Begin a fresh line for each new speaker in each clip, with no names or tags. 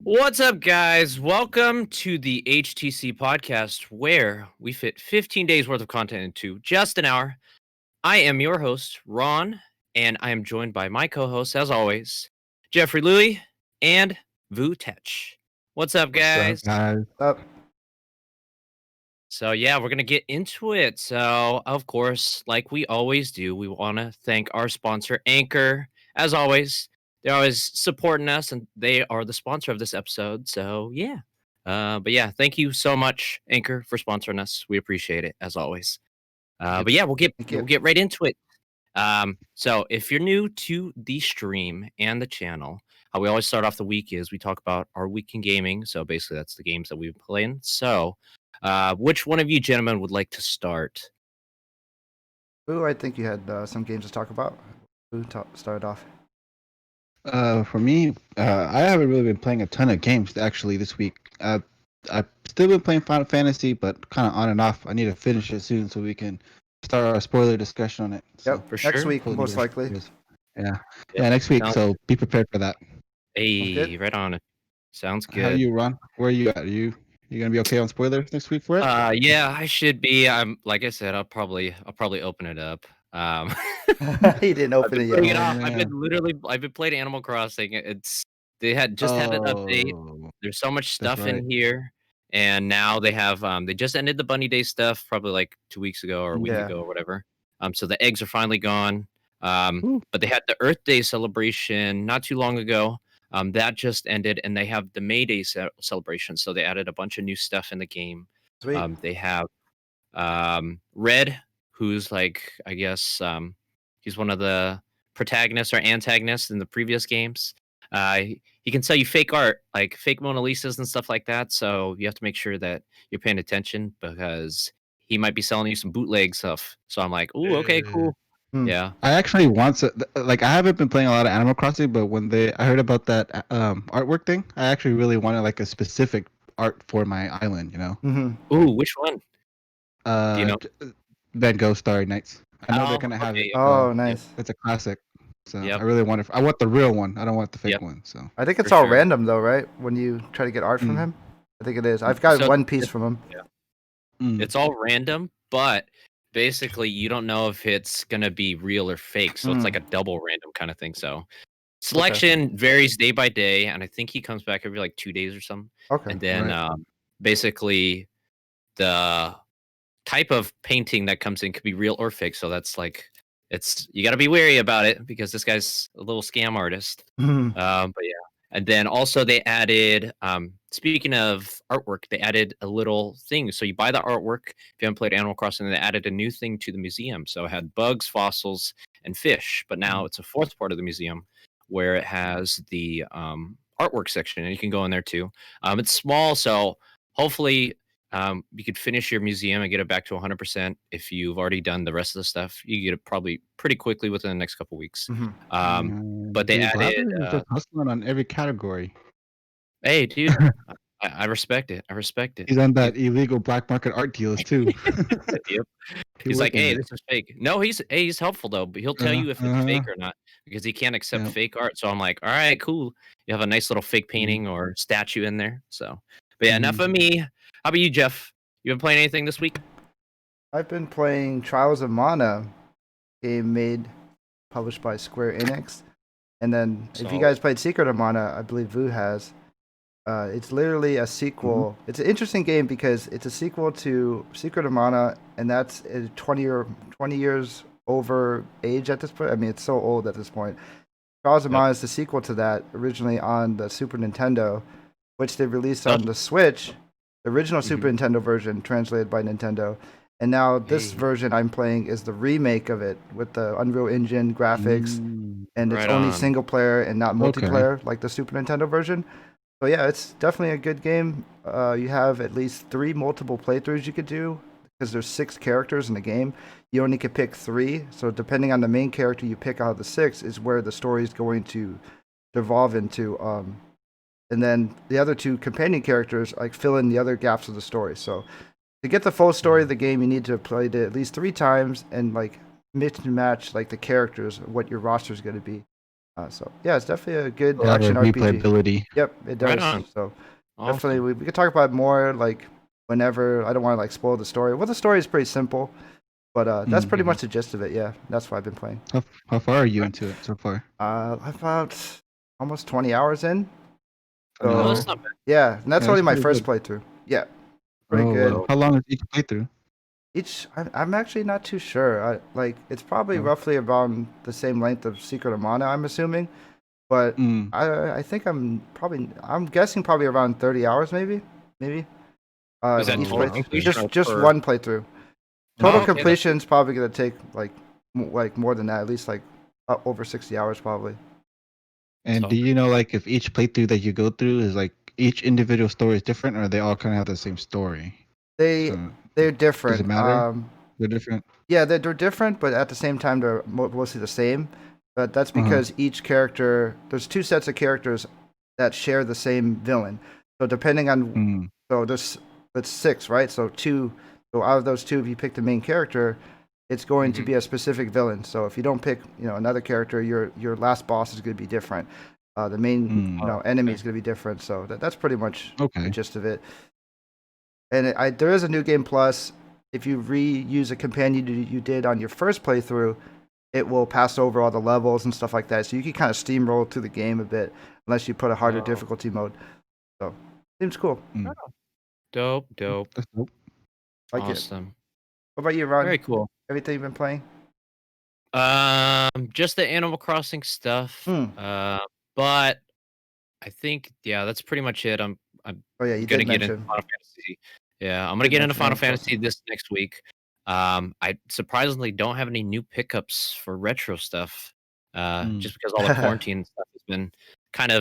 What's up, guys? Welcome to the HTC podcast, where we fit 15 days worth of content into just an hour. I am your host, Ron, and I am joined by my co-hosts, as always, Jeffrey Louie and Thach. What's up,
What's up,
guys?
guys?
Up.
So yeah, we're gonna get into it. So of course, like we always do, we want to thank our sponsor, Anchor. As always, they're always supporting us, and they are the sponsor of this episode. So yeah, but yeah, thank you so much, Anchor, for sponsoring us. We appreciate it as always. But yeah,
Thank
we'll
you.
get right into it. So if you're new to the stream and the channel, how we always start off the week is we talk about our week in gaming. So basically, that's the games that we've been playing. So, which one of you gentlemen would like to start?
Ooh, I think you had some games to talk about. Ooh, started off.
For me, I haven't really been playing a ton of games actually this week. I've still been playing Final Fantasy, but kind of on and off. I need to finish it soon so we can start our spoiler discussion on it. So,
Yep,
For
next
sure.
week,
hopefully
most
there's-
likely.
there's- Yeah,
Yeah,
next week.
sounds-
So be prepared for that.
Hey,
good.
right on it. Sounds
How
good.
are you, Ron? Where are you at? Are you gonna be okay on spoilers next week for it?
Yeah, I should be. I'm like I said, I'll probably open it up.
He didn't
I've
open
been
it
putting
yet.
it off. I've
Yeah.
been I've been playing Animal Crossing. They had just had an update.
Oh,
There's so much
That's
stuff in
right.
here, and now they have they just ended the Bunny Day stuff probably like 2 weeks ago or a week
Yeah.
ago or whatever. So the eggs are finally gone.
Woo.
But they had the Earth Day celebration not too long ago. That just ended, and they have the May Day celebration. So they added a bunch of new stuff in the game.
Sweet.
They have Red, who's like I guess he's one of the protagonists or antagonists in the previous games. He can sell you fake art, like fake Mona Lisas and stuff like that. So you have to make sure that you're paying attention because he might be selling you some bootleg stuff. So I'm like, ooh, okay, cool.
Hmm.
Yeah.
I actually want to like. I haven't been playing a lot of Animal Crossing, but when I heard about that artwork thing, I actually really wanted like a specific art for my island.
Mm-hmm.
Ooh, which one?
Uh,
you know?
Van Gogh Starry Nights. I know
Oh,
they're gonna have
okay,
it.
Oh, nice.
It's a classic. So
Yep.
I really want it. I want the real one. I don't want the fake
Yep.
one. So
I think it's
For
all
sure.
random though, right? When you try to get art from
Mm.
him, I think it is. I've got
So
one piece from him.
Mm.
It's all random, but basically you don't know if it's gonna be real or fake. So it's like a double random kind of thing. So selection varies day by day, and I think he comes back every like 2 days or something.
Okay.
And then
Right.
basically the type of painting that comes in could be real or fake. So that's like you got to be wary about it because this guy's a little scam artist.
Mhm.
But yeah, and then also they added. Speaking of artwork, they added a little thing. So you buy the artwork. If you haven't played Animal Crossing, they added a new thing to the museum. So it had bugs, fossils, and fish. But now it's a fourth part of the museum where it has the artwork section, and you can go in there too. It's small, so hopefully you could finish your museum and get it back to 100%. If you've already done the rest of the stuff, you get it probably pretty quickly within the next couple weeks.
Mhm.
But they
Dude,
added.
Bobby is just hustling on every category.
Hey, dude, I respect it. I respect it.
He's on that illegal black market art deals too.
Yep.
He
He's like,
working
hey,
it.
this is fake. No, he's helpful though, but he'll tell you if it's fake or not because he can't accept
Yep.
fake art. So I'm like, all right, cool. You have a nice little fake painting or statue in there. So, but yeah, enough of me. How about you, Jeff? You been playing anything this week?
I've been playing Trials of Mana, game published by Square Enix. And then if you
So-
guys played Secret of Mana, I believe Vu has. It's literally a sequel. It's an interesting game because it's a sequel to Secret of Mana, and that's 20 years over age at this point. I mean, it's so old at this point. Trials of Mana is the sequel to that, originally on the Super Nintendo, which they released on the Switch, the original Super Nintendo version, translated by Nintendo. And now this version I'm playing is the remake of it with the Unreal Engine graphics, and it's
Right
only
on.
single player and not
Okay.
multiplayer like the Super Nintendo version. So yeah, it's definitely a good game. You have at least 3 multiple playthroughs you could do because there's 6 characters in the game. You only can pick 3, so depending on the main character you pick out of the 6 is where the story is going to devolve into. And then the other 2 companion characters like fill in the other gaps of the story. So to get the full story of the game, you need to play it at least 3 times and like mix and match like the characters, what your roster is going to be. So yeah, it's definitely a good
A lot
action
of
RPG.
replayability.
Yep, it does.
Right on.
So
Awesome.
definitely, we could talk about it more like whenever. I don't want to like spoil the story. Well, the story is pretty simple, but that's pretty much the gist of it. Yeah, that's what I've been playing.
How far are you into it so far?
About almost 20 hours in. So
Oh, that's not bad.
yeah, and that's
Yeah,
only
that's
my
pretty
first
good.
playthrough. Yeah, pretty
Oh,
good.
wow. How long is each playthrough?
I'm actually not too sure. It's probably
Oh.
roughly around the same length of Secret of Mana, I'm assuming. But
Mm.
I think I'm guessing probably around 30 hours maybe.
Is that
Each
total
playthrough.
completion or
Just
per-
one playthrough.
Oh,
Total
okay, that's
completion's probably gonna take like more than that, at least like over 60 hours probably.
And
So-
do you know like if each playthrough that you go through is like each individual story is different, or they all kind of have the same story?
They
So,
they're different.
does it matter? They're different.
Yeah, they're different, but at the same time, they're mostly the same. But that's because each character, there's two sets of characters that share the same villain. So depending on,
Mm.
so that's six, right? So out of those two, if you pick the main character, it's going to be a specific villain. So if you don't pick, another character, your last boss is going to be different. The main, enemy is going to be different. So that's pretty much the gist of it. And there is a new game plus. If you reuse a companion you did on your first playthrough, it will pass over all the levels and stuff like that. So you can kind of steamroll through the game a bit, unless you put a harder difficulty mode. So seems cool.
Dope.
That's dope.
Like it.
Awesome.
What about you, Ron?
Very cool.
Everything you've been playing?
Just the Animal Crossing stuff. But I think that's pretty much it. I'm
Oh yeah, you
gonna
did
get into
mention.
Final Fantasy. Yeah, I'm gonna
Did
get into
mention
Final
Animal Crossing.
Fantasy this next week. I surprisingly don't have any new pickups for retro stuff. Just because all the quarantine stuff has been kind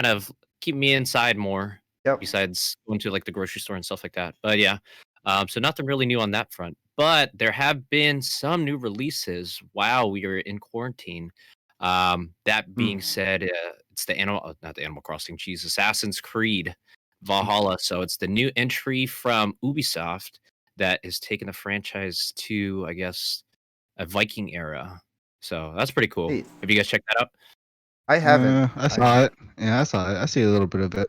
of keeping me inside more.
Yep.
Besides going to like the grocery store and stuff like that. But yeah. So nothing really new on that front. But there have been some new releases while we were in quarantine. That being said, it's not the Animal Crossing, Assassin's Creed Valhalla. So it's the new entry from Ubisoft that is taking the franchise to, I guess, a Viking era. So that's pretty cool.
Neat.
Have you guys checked that out?
I haven't.
I saw it. Yeah, I saw it. I see a little bit of it.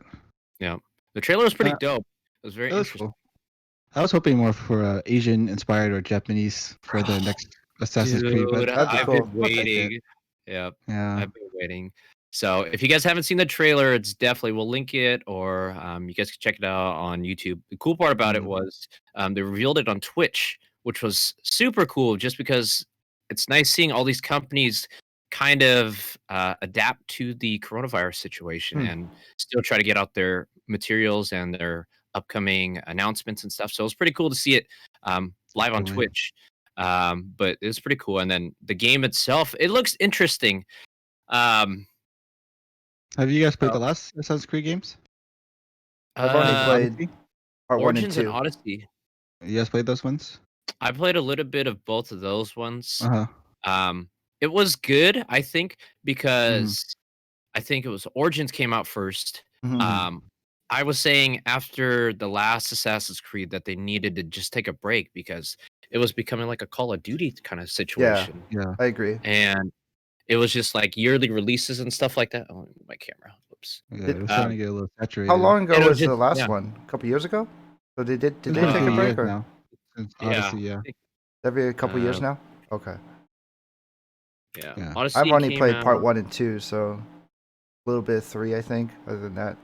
Yeah, the trailer was pretty dope. It was very
That was
interesting.
cool. I was hoping more for Asian inspired or Japanese for the next Assassin's Creed, but
Dude,
that'd be
I've
cool.
been waiting. Yeah,
yeah.
I've been waiting. So if you guys haven't seen the trailer, it's definitely, we'll link it, or you guys can check it out on YouTube. The cool part about it was they revealed it on Twitch, which was super cool just because it's nice seeing all these companies kind of adapt to the coronavirus situation and still try to get out their materials and their upcoming announcements and stuff. So it was pretty cool to see it live on Twitch. But it was pretty cool. And then the game itself, it looks interesting.
Have you guys played the last Assassin's Creed games?
I've only played Part 1 and
Origins
2.
and Odyssey.
You guys played those ones?
I played a little bit of both of those ones.
Uh-huh.
It was good, I think, because I think it was Origins came out first. I was saying after the last Assassin's Creed that they needed to just take a break because it was becoming like a Call of Duty kind of situation.
Yeah.
I agree.
And it was just like yearly releases and stuff like that. Oh, my camera. Whoops.
Yeah, it was starting to get a little saturated.
How long ago
And it
was
was
the
just-
last
yeah.
one? A couple years ago? So did they
It's
take
been
a
few
break
years
or
now. Since Odyssey, yeah.
every couple years now? Okay.
Yeah. Odyssey
I've only
came
played Part
out-
1 and 2, so a little bit of 3, I think. Other than that,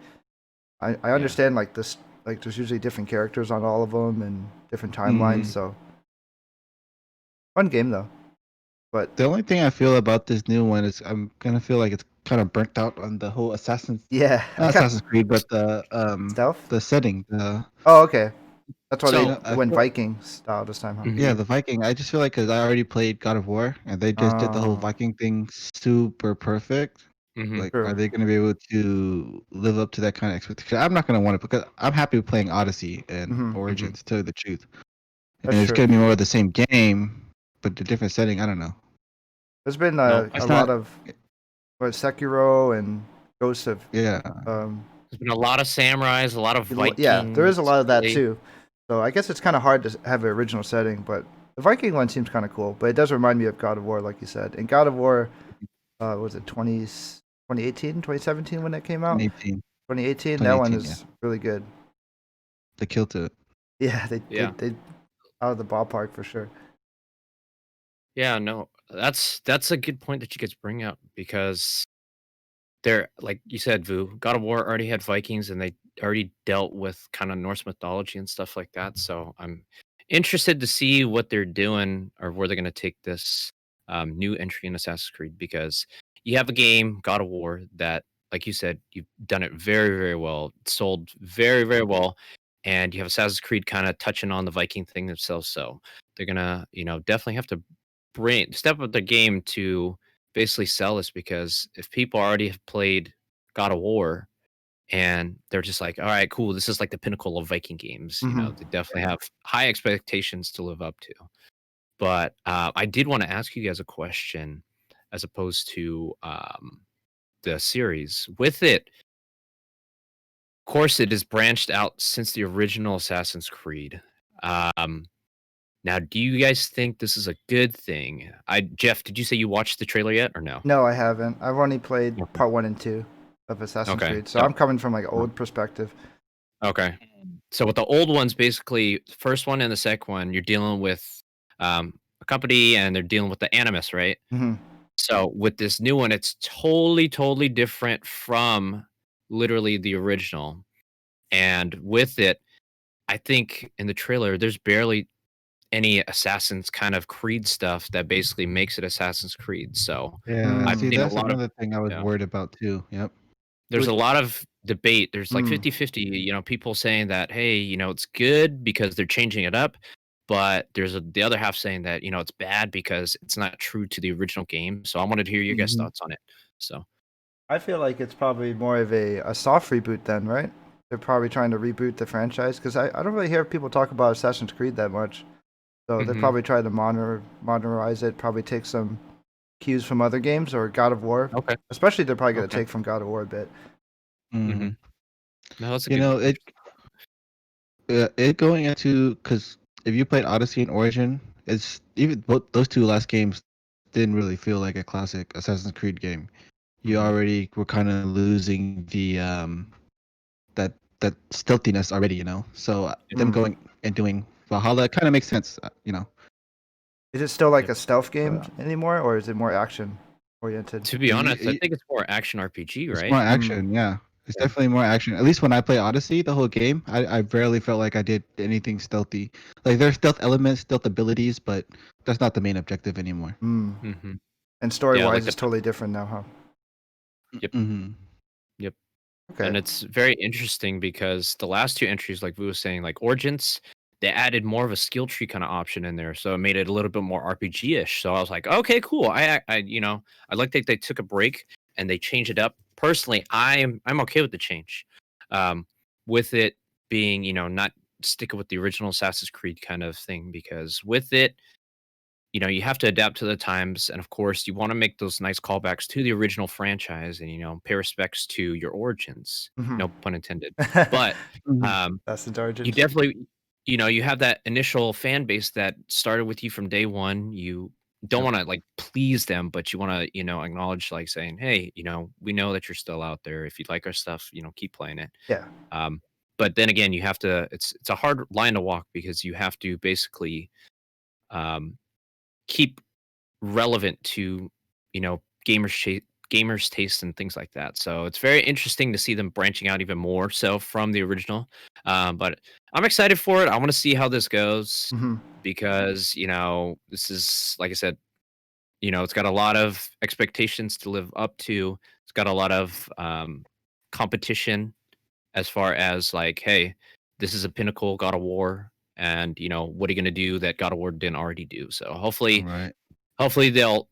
I understand like this. Like there's usually different characters on all of them and different timelines. So fun game though. But
The only thing I feel about this new one is I'm gonna feel like it's kind of burnt out on the whole Assassin's Creed, but the
stealth.
the setting, the
Oh, okay. That's why
So-
they went Viking style this time, huh?
yeah, the Viking. I just feel like because I already played God of War and they just did the whole
Oh.
Viking thing super perfect. Like,
True.
are they going to be able to live up to that kind of expectation? I'm not going to want it because I'm happy with playing Odyssey and Origins, to tell you the truth. And
That's
it's
true.
going to be more of the same game, but a different setting. I don't know.
There's been
No,
a
it's
lot
not-
of Sekiro and Ghost of
Yeah.
There's been a lot of samurais, a lot of Vikings.
Yeah, there is a lot of that
really.
too. So I guess it's kind of hard to have an original setting, but the Viking one seems kind of cool. But it does remind me of God of War, like you said. And God of War, Was it 2018, 2017 when that came out?
2018.
2018. That one
2018,
is really good.
They killed it.
Yeah,
Yeah.
they out of the ballpark for sure.
Yeah, no, that's a good point that you guys bring up because they're like you said, Vu, God of War already had Vikings and they already dealt with kind of Norse mythology and stuff like that. So I'm interested to see what they're doing or where they're going to take this new entry in Assassin's Creed because you have a game, God of War, that, like you said, you've done it very, very well, sold very, very well, and you have Assassin's Creed kind of touching on the Viking thing themselves. So they're gonna, definitely have to step up their game to basically sell this because if people already have played God of War and they're just like, all right, cool, this is like the pinnacle of Viking games, they definitely have high expectations to live up to. But I did want to ask you guys a question as opposed to the series. With it, of course, it has branched out since the original Assassin's Creed. Now, do you guys think this is a good thing? Jeff, did you say you watched the trailer yet or no?
No, I haven't. I've only played
Okay.
part 1 and 2 of Assassin's
Okay,
Creed, so
so-
I'm coming from like old perspective.
Okay. So with the old ones, basically, the first one and the second one, you're dealing with a company and they're dealing with the Animus, right?
Hmm.
So with this new one, it's totally, totally different from literally the original. And with it, I think in the trailer, there's barely any Assassin's kind of Creed stuff that basically makes it Assassin's Creed. So
Yeah,
I've
see,
seen a
that's
lot of
another thing I was
yeah.
worried about too. Yep.
There's a lot of debate. There's like
Mm.
50-50, people saying that, hey, it's good because they're changing it up. But there's the other half saying that, it's bad because it's not true to the original game. So I wanted to hear your guys'
Mhm.
thoughts on it. So
I feel like it's probably more of a soft reboot then, right? They're probably trying to reboot the franchise because I don't really hear people talk about Assassin's Creed that much. So they're
Mhm.
probably trying to modernize it, probably take some cues from other games or God of War.
Okay.
Especially they're probably going to
Okay.
take from God of War a bit.
Mhm.
No, that's a
You
good
know, it going into because if you played Odyssey and Origin, it's even both those two last games didn't really feel like a classic Assassin's Creed game. You
Mhm.
already were kind of losing the that stealthiness already, So them going and doing Valhalla kind of makes sense,
Is it still like
Yep.
a stealth game
Uh,
anymore, or is it more action oriented?
To be
You-
honest, I
you-
think it's more action RPG,
It's
right?
more action, yeah. It's
Yeah.
definitely more action. At least when I play Odyssey, the whole game, I rarely felt like I did anything stealthy. Like there's stealth elements, stealth abilities, but that's not the main objective anymore.
Mhm.
And story
Yeah, like
wise,
the
it's totally different now, huh?
Yep.
Mm-hmm.
Yep.
Okay.
And it's very interesting because the last two entries, like Vu was saying, like Origins, they added more of a skill tree kind of option in there, so it made it a little bit more RPG-ish. So I was like, okay, cool. I like that they took a break and they changed it up. Personally, I'm okay with the change, with it being not sticking with the original Assassin's Creed kind of thing because with it, you have to adapt to the times, and of course, you want to make those nice callbacks to the original franchise, and pay respects to your origins.
Mhm.
No pun intended. But
That's the origins.
you definitely, you have that initial fan base that started with you from day one. You don't want to like please them, but you want to, acknowledge like saying, hey, we know that you're still out there. If you like our stuff, keep playing it.
Yeah.
But then again, you have to. It's a hard line to walk because you have to basically um, keep relevant to gamers taste and things like that. So it's very interesting to see them branching out even more so from the original. But I'm excited for it. I want to see how this goes
Mhm.
because this is, like I said, it's got a lot of expectations to live up to. It's got a lot of competition as far as like, hey, this is a pinnacle God of War, and what are you going to do that God of War didn't already do? So
Right.
hopefully they'll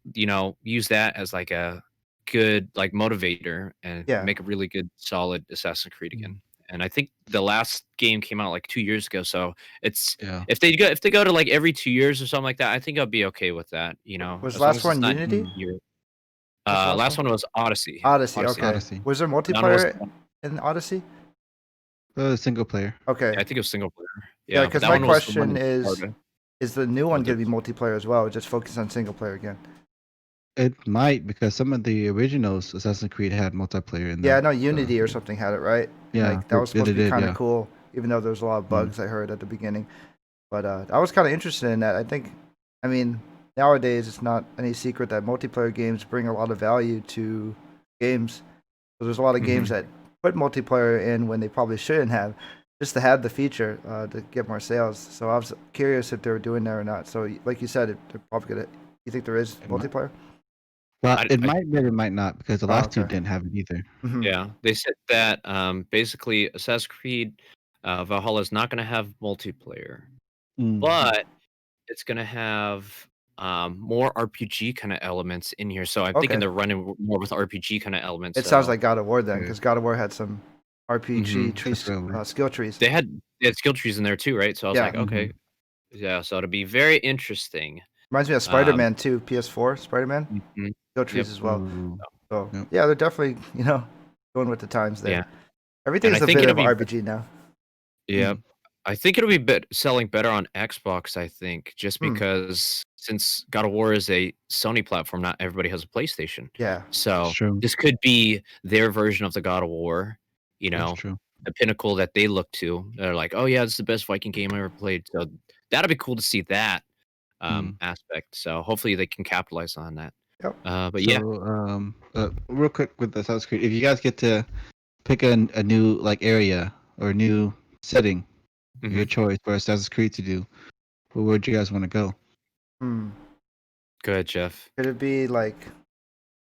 use that as like a good like motivator and
Yeah.
make a really good solid Assassin's Creed
Mm.
again. And I think the last game came out like 2 years ago, so it's
Yeah.
if they go to like every 2 years or something like that, I think I'll be okay with that,
Was
as long
last
as it's
one
not
Unity?
year.
What's the
Last one was Odyssey.
Odyssey. Okay.
Odyssey.
Was there
That one was
multiplayer in Odyssey?
Single player.
Okay.
I think it was single player.
Yeah,
Yeah, but
because
that
my
one was the one
question
that
is:
started.
is the new one
there
going to be
was
multiplayer as well, or just focus on single player again?
It might, because some of the originals Assassin's Creed had multiplayer in
Yeah, I
them.
know
So,
Unity or something had it, right? And
yeah,
like that was
yeah,
supposed
they
to be
did.
kind of
Yeah.
cool, even though there was a lot of bugs I heard at the beginning. But I was kind of interested in that. I mean, nowadays it's not any secret that multiplayer games bring a lot of value to games. So there's a lot of games
Mhm.
that put multiplayer in when they probably shouldn't have, just to have the feature to get more sales. So I was curious if they were doing that or not. So like you said, they're probably gonna. You think there is
It might,
multiplayer?
well,
I,
it
I
might, but it might not, because the
Oh,
last two
okay.
didn't have it either.
Hmm.
yeah, they said that basically Assassin's Creed Valhalla is not going to have multiplayer,
Mm.
but it's going to have more RPG kind of elements in here. So I'm thinking
Okay.
they're running more with RPG kind of elements.
It sounds
So
like God of War then,
Yeah.
because God of War had some RPG
Mhm.
trees,
Definitely.
skill trees.
they had skill trees in there too, right? So I was
Yeah,
like, okay, yeah. So it'll be very interesting.
reminds me of
Um,
Spider-Man too. PS4 Spider-Man
mhm.
skill
Yep.
trees as well.
Mm.
So
Yep.
yeah, they're definitely going with the times there.
Yeah, and I
Everything's a
think
bit
it'll
of
be
RPG now.
yeah.
Mm.
I think it'll be selling better on Xbox, I think, just
Hmm.
because since God of War is a Sony platform, not everybody has a PlayStation.
Yeah.
That's
So
true.
this could be their version of the God of War,
That's true.
the pinnacle that they look to. They're like, oh yeah, this is the best Viking game I ever played. So that'll be cool to see that
Mm.
aspect. So hopefully they can capitalize on that.
Yep.
But yeah,
So, real quick with the Assassin's Creed, if you guys get to pick a new like area or a new setting, your
mhm.
choice for Assassin's Creed to do, where would you guys want to go?
Hmm.
Go ahead, Jeff.
Could it be like?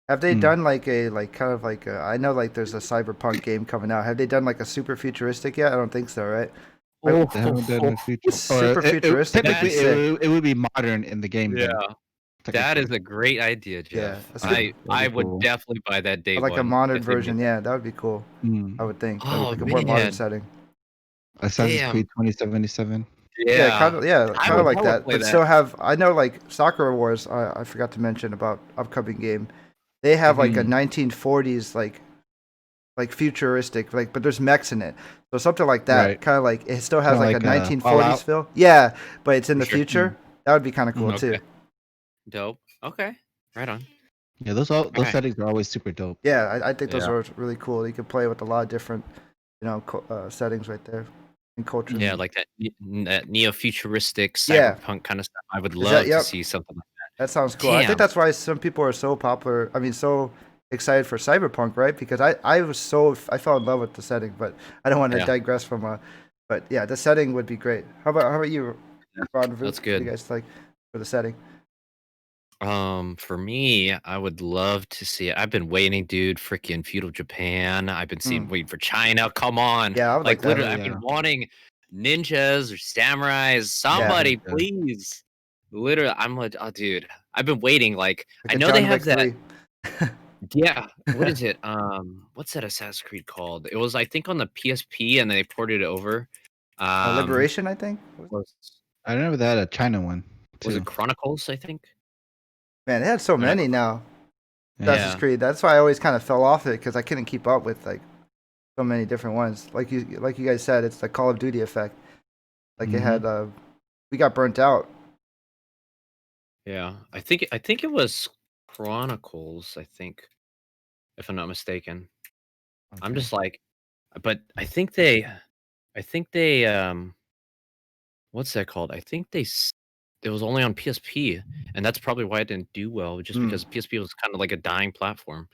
Have they
Mm.
done like a kind of like I know like there's a cyberpunk game coming out. Have they done like a super futuristic yet? I don't think so, right? Like
Oh,
They haven't done a future, or
super futuristic would be
technically
sick.
it would be modern in the game
yeah.
though.
That
Technically,
is a great idea,
Yeah,
Jeff.
a super,
that'd
I
be
would
cool.
definitely buy that day
like a
one
modern
if they made
version.
that.
Yeah, that would be cool. I
Mm.
would think
Oh
like a more modern
man,
setting.
Assassin's
damn.
Creed 2077.
Yeah,
Yeah, I
kind of
would
like
hella
that,
play
but
that.
still have. I know like Soccer Wars. I forgot to mention about upcoming game. They have like a
Mhm.
1940s like futuristic but there's mechs in it, so something like that.
Right.
Kind of like it still
Kind
has
of
like a
like
1940s
Fallout.
feel. Yeah, but it's in
For
the
sure.
future. That would be kind of cool
Mm-hmm.
too.
Okay. Dope. Okay. Right on.
Yeah, those
Okay.
settings are always super dope.
Yeah, I think those
Yeah.
are really cool. You can play with a lot of different settings right there and cultures.
Yeah, like that neo-futuristic
Yeah,
cyberpunk kind of stuff. I would
is that?
love to
Yep.
see something like
That sounds
that.
cool. I think
Damn.
that's why some people are so popular. I mean, so excited for Cyberpunk, right? Because I fell in love with the setting, but I don't want to
Yeah.
digress from but yeah, the setting would be great. How about you,
Yeah.
Ron?
That's
What do you
good.
guys like for the setting?
For me, I would love to see it. I've been waiting, dude. Freaking feudal Japan. I've been
Hmm.
waiting for China. Come on.
Yeah, I would like
Like
that.
literally,
Oh
I've
yeah.
been wanting ninjas or samurais.
Yeah,
Somebody,
Yeah.
please. Literally, I'm like, oh, dude. I've been waiting. Like,
like
I
a
know they
John
have
Wick
that.
3.
Yeah. What is it? What's that Assassin's Creed called? It was, I think, on the PSP, and they ported it over. Um,
Liberation, I think.
was
I remember that a China one
was it
too.
Chronicles? I think.
Man, they had so
Or not
many now.
Yeah.
Assassin's Creed. That's why I always kind of fell off it because I couldn't keep up with like so many different ones. Like you guys said, it's the Call of Duty effect. Like it had we got burnt out.
Yeah, I think it was Chronicles, I think, if I'm not mistaken. I'm
Okay.
just like, but I think they what's that called? I think it was only on PSP, and that's probably why it didn't do well, just
Hmm.
because PSP was kind of like a dying platform.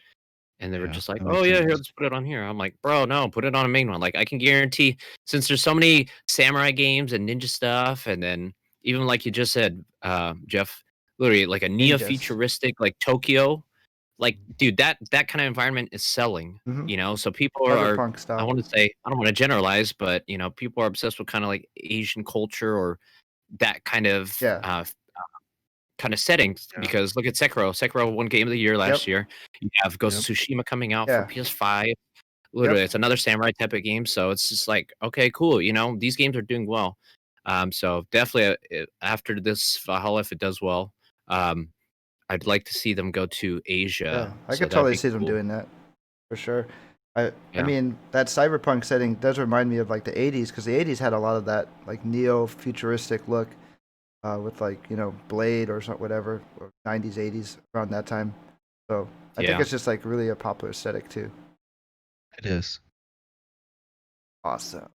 And they were
Yeah,
just like,
that
"Oh
makes
yeah, here,
sense.
let's put it on here." I'm like, "Bro, no, put it on a main one." Like, I can guarantee, since there's so many samurai games and ninja stuff, and then even like you just said, Jeff, literally like a
Ninjas.
neo-futuristic like Tokyo, like dude, that kind of environment is selling.
Hmm.
So people are.
Cyberpunk
I
style.
want to say, I don't want to generalize, but people are obsessed with kind of like Asian culture or that
Yeah.
kind of settings
Yeah.
because look at Sekiro. Sekiro won Game of the Year last
Yep.
year. You have Ghost
Yep.
of Tsushima coming out for
Yeah.
PS5.
Yep.
Literally, it's another samurai type of game. So it's just like, okay, cool. These games are doing well. So definitely after this Valhalla, if it does well, um, I'd like to see them go to
Yeah.
Asia.
I
So
could
that'd
totally
be
see them
cool.
doing that for sure. I
Yeah.
mean that cyberpunk setting does remind me of like the 80s because the 80s had a lot of that like neo futuristic look. with like Blade or something, whatever, or 90s, 80s around that time. So I think
Yeah.
it's just like really a popular aesthetic too.
It is.
Awesome.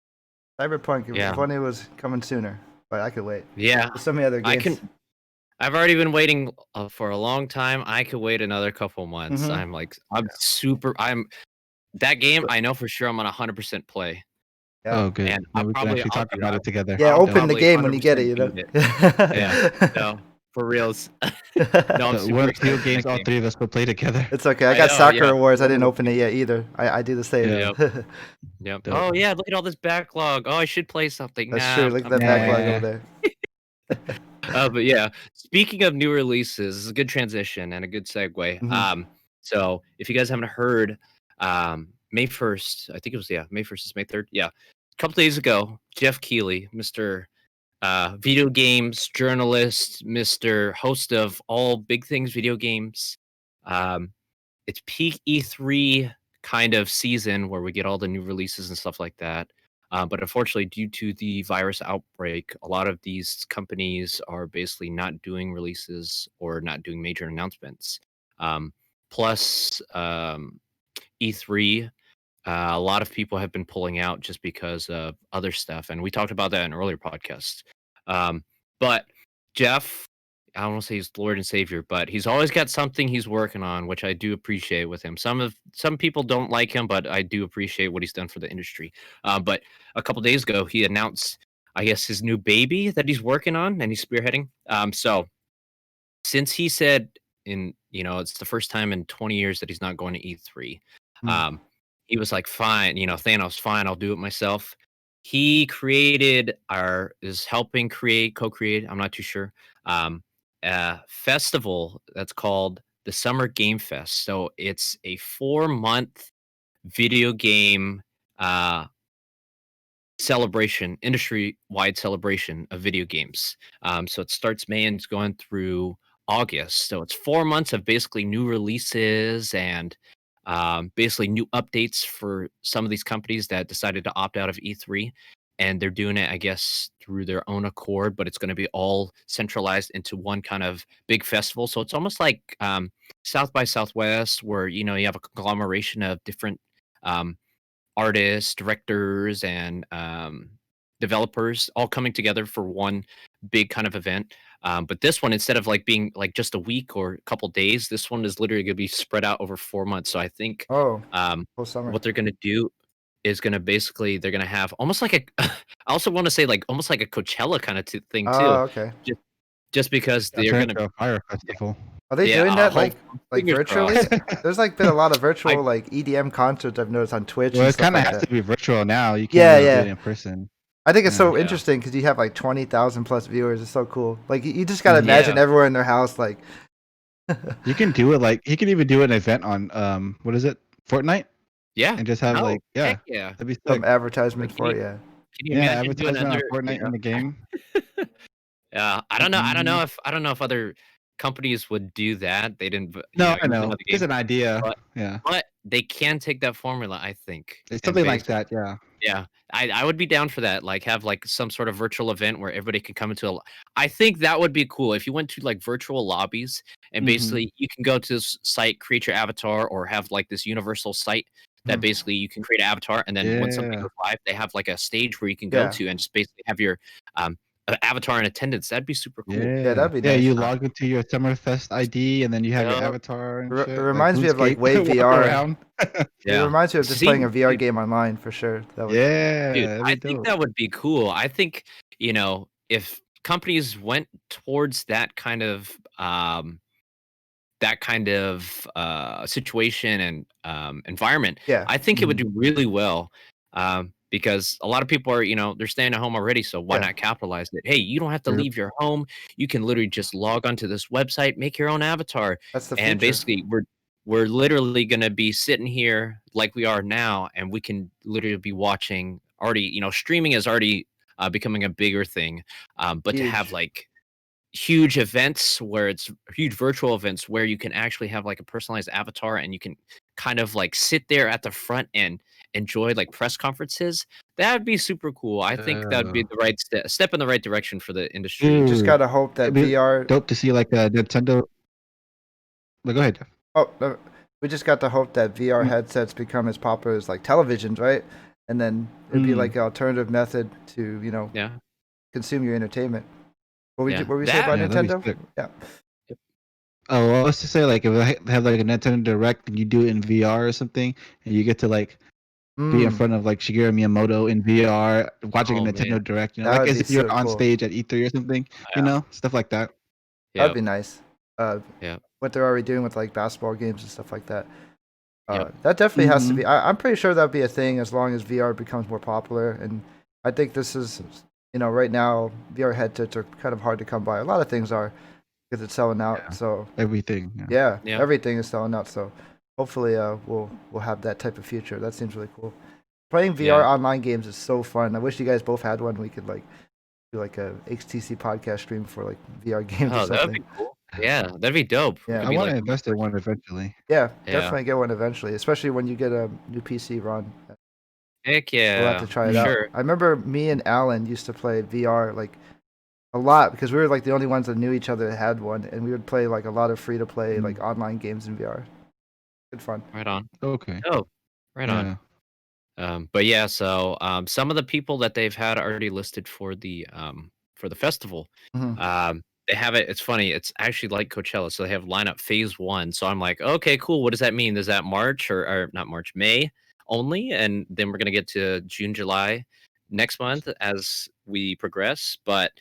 Cyberpunk,
Yeah.
if only it was coming sooner, but I could wait.
Yeah.
There's so many other games.
I've already been waiting for a long time. I could wait another couple months.
Mhm.
That game. I know for sure I'm gonna 100% play.
Yeah.
Oh, good.
And
Now we can actually talk about it together.
Yeah,
I'll
open the
probably
game when you get it,
100% beat it. Yeah. No, for reals. No, I'm
So
super
what
excited
few
for
games
that
all
game.
three of us will play together?
It's okay. I
I
got
know,
Soccer
yeah.
Awards. I didn't open it yet either. I do the same.
Yeah.
Yep.
Dope.
Oh yeah, look at all this backlog. Oh, I should play something.
That's
Nah,
true. Look at
I'm
that
playing.
backlog
Nah.
over there.
But yeah, speaking of new releases, this is a good transition and a good segue.
Mhm.
So if you guys haven't heard, May 1st, I think it was May 1st is May 3rd. Yeah. A couple days ago, Jeff Keighley, Mr. Video games journalist, Mr. host of all big things video games. It's peak E3 kind of season where we get all the new releases and stuff like that. But unfortunately, due to the virus outbreak, a lot of these companies are basically not doing releases or not doing major announcements. Plus, E3, a lot of people have been pulling out just because of other stuff. And we talked about that in earlier podcasts. But Jeff, I don't want to say he's Lord and Savior, but he's always got something he's working on, which I do appreciate with him. Some people don't like him, but I do appreciate what he's done for the industry. But a couple days ago, he announced, I guess, his new baby that he's working on and he's spearheading. So since he said it's the first time in 20 years that he's not going to E3,
Hmm.
he was like, fine, Thanos, fine, I'll do it myself. He is helping co-create, I'm not too sure, a festival that's called the Summer Game Fest. So it's a 4-month video game celebration, industry-wide celebration of video games. So it starts May and it's going through August. So it's 4 months of basically new releases and basically new updates for some of these companies that decided to opt out of E3. And they're doing it, I guess, through their own accord, but it's going to be all centralized into one kind of big festival. So it's almost like South by Southwest, where you have a conglomeration of different artists, directors, and developers all coming together for one big kind of event. But this one, instead of like being like just a week or a couple days, this one is literally going to be spread out over 4 months. So I think
Oh,
um,
whole summer.
what they're going to do is going to they're going to have almost like I also want to say like almost like a Coachella kind of thing too.
Oh, okay.
Just because
Yeah,
they're
turn
going
into a fire festival.
Are they
Yeah,
doing that like
fingers
virtually?
crossed.
There's like been a lot of virtual like EDM concerts I've noticed on Twitch
Well,
and
it
stuff
kind of
like
has
that.
to be virtual now. You
Yeah,
can't really
yeah.
do it in person.
I think it's so
Yeah.
interesting because you have like 20,000 plus viewers. It's so cool. Like you just gotta imagine
Yeah.
everyone in their house like.
You can do it like you can even do an event on what is it, Fortnite,
Yeah.
and just have
Oh,
like
heck yeah.
that'd be
Some
sick.
advertisement
Like,
for it, yeah.
Can you
Yeah,
imagine doing
advertisement on
another?
Fortnite in the game.
Yeah, I don't know. I don't know if other companies would do that. They didn't.
No, I
Use
know.
another
Just
game,
an idea.
but
Yeah,
they can take that formula, I think,
it's
and
something like that. Yeah.
yeah, I would be down for that. Like have like some sort of virtual event where everybody can come into I think that would be cool if you went to like virtual lobbies and
Mm-hmm.
basically you can go to this site, create your avatar, or have like this universal site that
Mhm.
basically you can create an avatar, and then when something
Yeah.
goes live, they have like a stage where you can go
Yeah.
to and just basically have your avatar in attendance. That'd be super cool.
Yeah.
that'd be
Yeah,
nice.
you log into your Summerfest ID and then you have your
Yep.
avatar and
It
shit.
reminds me of like
RuneScape,
Wave
walk
VR.
around.
It
Yeah.
reminds me of just
See,
playing a VR
dude,
game online for sure. That was
Yeah,
dude,
that'd
I
be
think
dope.
that would be cool. I think, if companies went towards that kind of situation and environment,
yeah.
I think it would do really well. Because a lot of people are, they're staying at home already, so why
Yeah.
not capitalize it? Hey, you don't have to
Yep.
leave your home. You can literally just log onto this website, make your own avatar,
That's the
and
future.
basically we're literally gonna be sitting here like we are now, and we can literally be watching already. Streaming is already becoming a bigger thing, but to have
Huge.
like huge events where it's huge virtual events where you can actually have like a personalized avatar and you can kind of like sit there at the front and enjoy like press conferences, that would be super cool. I think that would be the right step in the right direction for the industry.
You just
Ooh,
gotta hope that
it'd be
VR.
dope to see like a Nintendo. But go ahead, Jeff.
Oh, no, we just got to hope that VR
Mm.
headsets become as popular as like televisions, right? And then it'd be
Mm.
like an alternative method to
Yeah.
consume your entertainment. What
Yeah.
were we say
That-
about
Yeah, that'd be
Nintendo?
sick.
Yeah.
Oh, well, let's just say like if I have like a Nintendo Direct and you do it in VR or something, and you get to like be in
Mm,
front of like Shigeru Miyamoto in VR, watching
Oh,
a Nintendo
man.
Direct,
That
like
would
as
be
if you're
so
on
cool.
stage at E3 or something, stuff like that.
Yeah.
that'd be nice.
Yeah.
What they're already doing with like basketball games and stuff like that.
Yep.
That definitely has to
Mhm.
be. I'm pretty sure that'd be a thing as long as VR becomes more popular. And I think this is, right now VR headsets are kind of hard to come by. A lot of things are because it's selling out.
Yeah.
So
Everything.
yeah,
Yeah.
everything is selling out. So hopefully, we'll have that type of future. That seems really cool. Playing VR
Yeah.
online games is so fun. I wish you guys both had one. We could like do like a HTC podcast stream for like VR games or
Oh, that would
something.
be cool. Yeah, that'd be dope.
Yeah.
Could
I
be,
want to
like,
invest in one eventually.
Yeah,
Yeah.
definitely get one eventually, especially when you get a new PC, Ron.
Heck
We'll
yeah.
have to try
for
it out.
sure.
I remember me and Alan used to play VR like a lot because we were like the only ones that knew each other that had one, and we would play like a lot of free to play
Mm.
like online games in VR. Good fun.
Right on.
Okay.
Oh, right on.
Yeah.
But yeah, so some of the people that they've had already listed for the festival,
Mhm.
they have it. It's funny. It's actually like Coachella, so they have lineup phase 1. So I'm like, okay, cool. What does that mean? Is that March or not March, May only? And then we're gonna get to June, July next month as we progress. But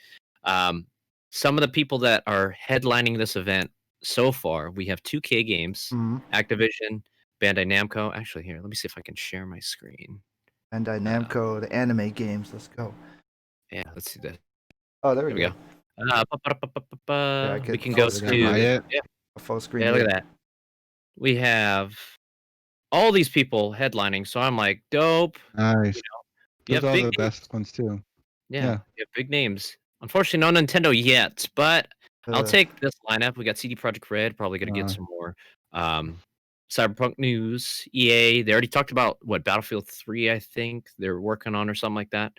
some of the people that are headlining this event so far, we have 2K Games,
Mhm.
Activision, Bandai Namco. Actually, here, let me see if I can share my screen.
And Namco, the anime games. Let's go.
Yeah, let's see that.
Oh, there we
There we
go.
go.
I
We
could
can
full
go
screen
to
it.
yeah,
A full screen.
yeah. Look
view.
at that. We have all these people headlining, so I'm like, dope.
Nice.
You
Those
have
are all
big
the
names.
best ones too.
Yeah,
Yeah.
you have big names. Unfortunately, no Nintendo yet, but I'll
Ugh.
take this lineup. We got CD Projekt Red, probably gonna get
Uh.
some more. Cyberpunk news, EA. They already talked about what Battlefield 3, I think they're working on or something like that.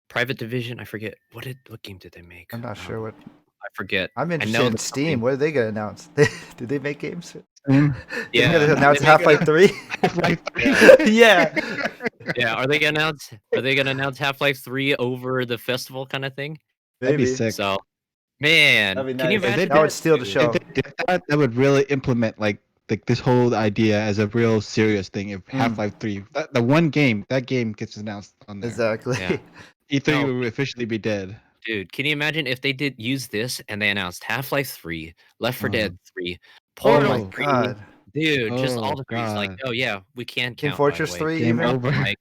Private Division, I forget what game did they make?
I'm not sure what.
I forget.
I'm
I
interested
know
in
the
Steam.
company-
What are they gonna announce? Did they make games?
Steam?
Yeah,
They're gonna announce
they make
Half-Life 3.
Yeah.
Yeah.
Yeah, are they gonna announce Half-Life 3 over the festival kind of thing?
That'd be
Maybe.
sick.
So, man,
That'd be
can you
nice.
imagine
That would steal the
dude?
show.
If they did that, that would really implement like this whole idea as a real serious thing. If Half-Life 3, the one game, that game gets announced on there.
Exactly.
Yeah.
E3
No.
would officially be dead.
Dude, can you imagine if they did use this and they announced Half-Life 3, Left 4 Dead 3,
Oh
Portal
my
3,
god.
dude, just all
Oh,
the threes. Like,
God.
oh yeah, we can
Team
count.
Fortress
by the way.
3
Game
even.
over.
Like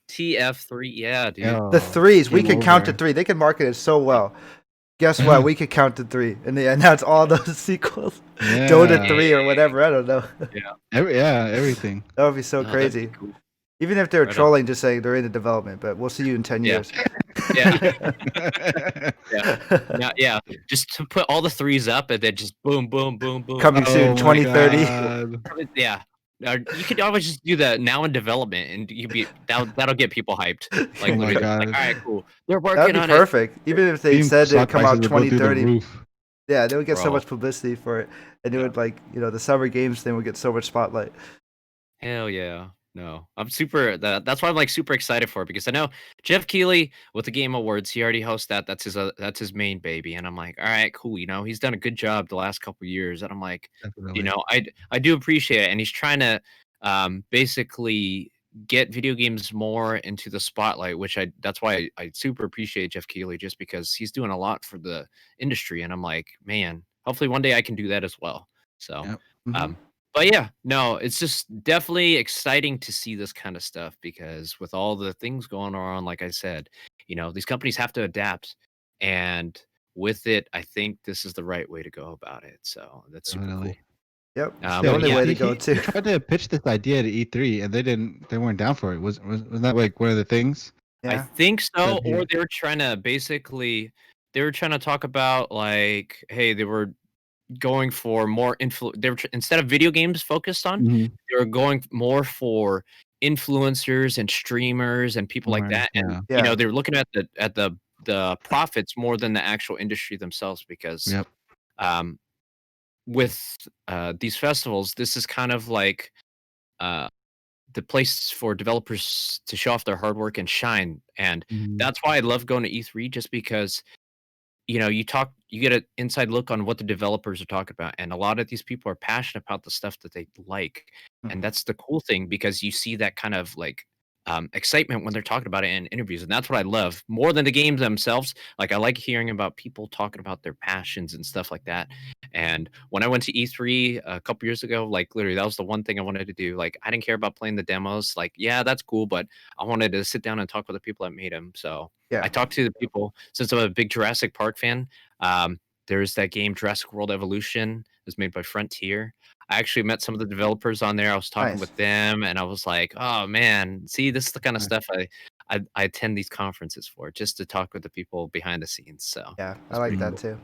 TF3, yeah, dude.
Yeah.
The threes. We
Game
could count to
over.
3. They can market it so well. Guess what? We could count to 3. And they announce all those sequels.
Yeah.
Dota 3 or whatever. I don't know.
Everything.
That would be so
Oh, that'd be
crazy.
cool.
Even if they're
Right on.
trolling, just saying they're in development, but we'll see you in 10
Yeah.
years.
Yeah. Yeah. Just to put all the threes up and then just boom, boom, boom, boom.
Coming soon,
Oh my
2030.
God.
Yeah. You could always just do that now in development, and that'll get people hyped. Like,
Oh my
literally, like,
God.
all right, cool. They're working
That'd be
on
perfect. Even if they
Steam
said
stock
they'd come out
prices would go through the
2030.
roof.
Yeah, they would get so
Bro.
much publicity for it. And it
Yeah.
would, like, the Summer Games thing would get so much spotlight.
it. Hell yeah. No, I'm super. That's why I'm like super excited for it, because I know Jeff Keighley with the Game Awards. He already hosts that. That's his main baby, and I'm like, all right, cool. He's done a good job the last couple of years, and I'm like,
Definitely.
I do appreciate it, and he's trying to basically get video games more into the spotlight, which that's why I super appreciate Jeff Keighley, just because he's doing a lot for the industry, and I'm like, man, hopefully one day I can do that as well. So,
Yep.
Mhm.
but yeah, no, it's just definitely exciting to see this kind of stuff, because with all the things going on, like I said, these companies have to adapt, and with it, I think this is the right way to go about it. So that's super cool.
Definitely.
Yep. It's
Yeah,
the
but
only
yeah,
way to go,
He
too.
tried to pitch this idea to E3, and they weren't down for it. Wasn't that like one of the things?
I
Yeah.
think so,
That he-
or they were trying to talk about, like, hey, they were going for more instead of video games focused on,
Mhm.
they were going more for influencers and streamers and people like that. And
Yeah.
they're looking at the profits more than the actual industry themselves because
Yep.
um, with these festivals, this is kind of like uh, the place for developers to show off their hard work and shine. And
Mhm.
that's why I love going to E3 just because you get an inside look on what the developers are talking about, and a lot of these people are passionate about the stuff that they like, and that's the cool thing because you see that kind of like excitement when they're talking about it in interviews, and that's what I love more than the games themselves. Like I like hearing about people talking about their passions and stuff like that. And when I went to E3 a couple years ago, like literally that was the one thing I wanted to do. Like I didn't care about playing the demos. Like yeah, that's cool, but I wanted to sit down and talk with the people that made them. So
Yeah.
I talked to the people since I'm a big Jurassic Park fan. There's that game Jurassic World Evolution. It's made by Frontier. I actually met some of the developers on there. I was talking
Nice.
with them, and I was like, "Oh man, see, this is the kind of
Nice.
stuff I attend these conferences for, just to talk with the people behind the scenes." So
Yeah, I
it's
like
pretty
that
cool.
too.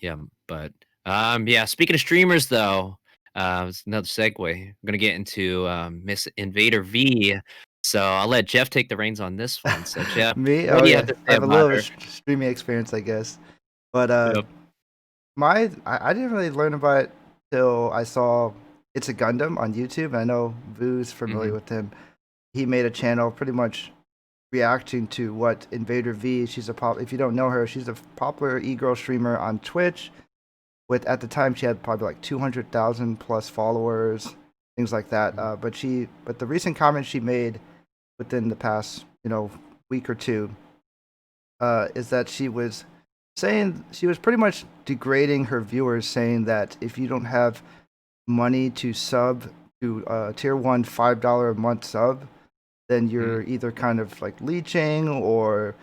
Yeah, but yeah. Speaking of streamers, though, it's another segue. I'm gonna get into Miss InvaderVie. So I'll let Jeff take the reins on this one. So Jeff,
Me?
what
Oh
do you
yeah,
have to
I
say
have a
about
little
her?
streaming experience, I guess. But
Yep.
I didn't really learn about it till I saw It's a Gundam on YouTube. I know Vu's familiar
Mhm.
with him. He made a channel pretty much reacting to what InvaderVie. If you don't know her, she's a popular e-girl streamer on Twitch. At the time she had probably like 200,000 plus followers, things like that. But the recent comment she made within the past week or two is that she was pretty much degrading her viewers, saying that if you don't have money to sub to tier 1 $5 a month sub, then you're either kind of like leeching or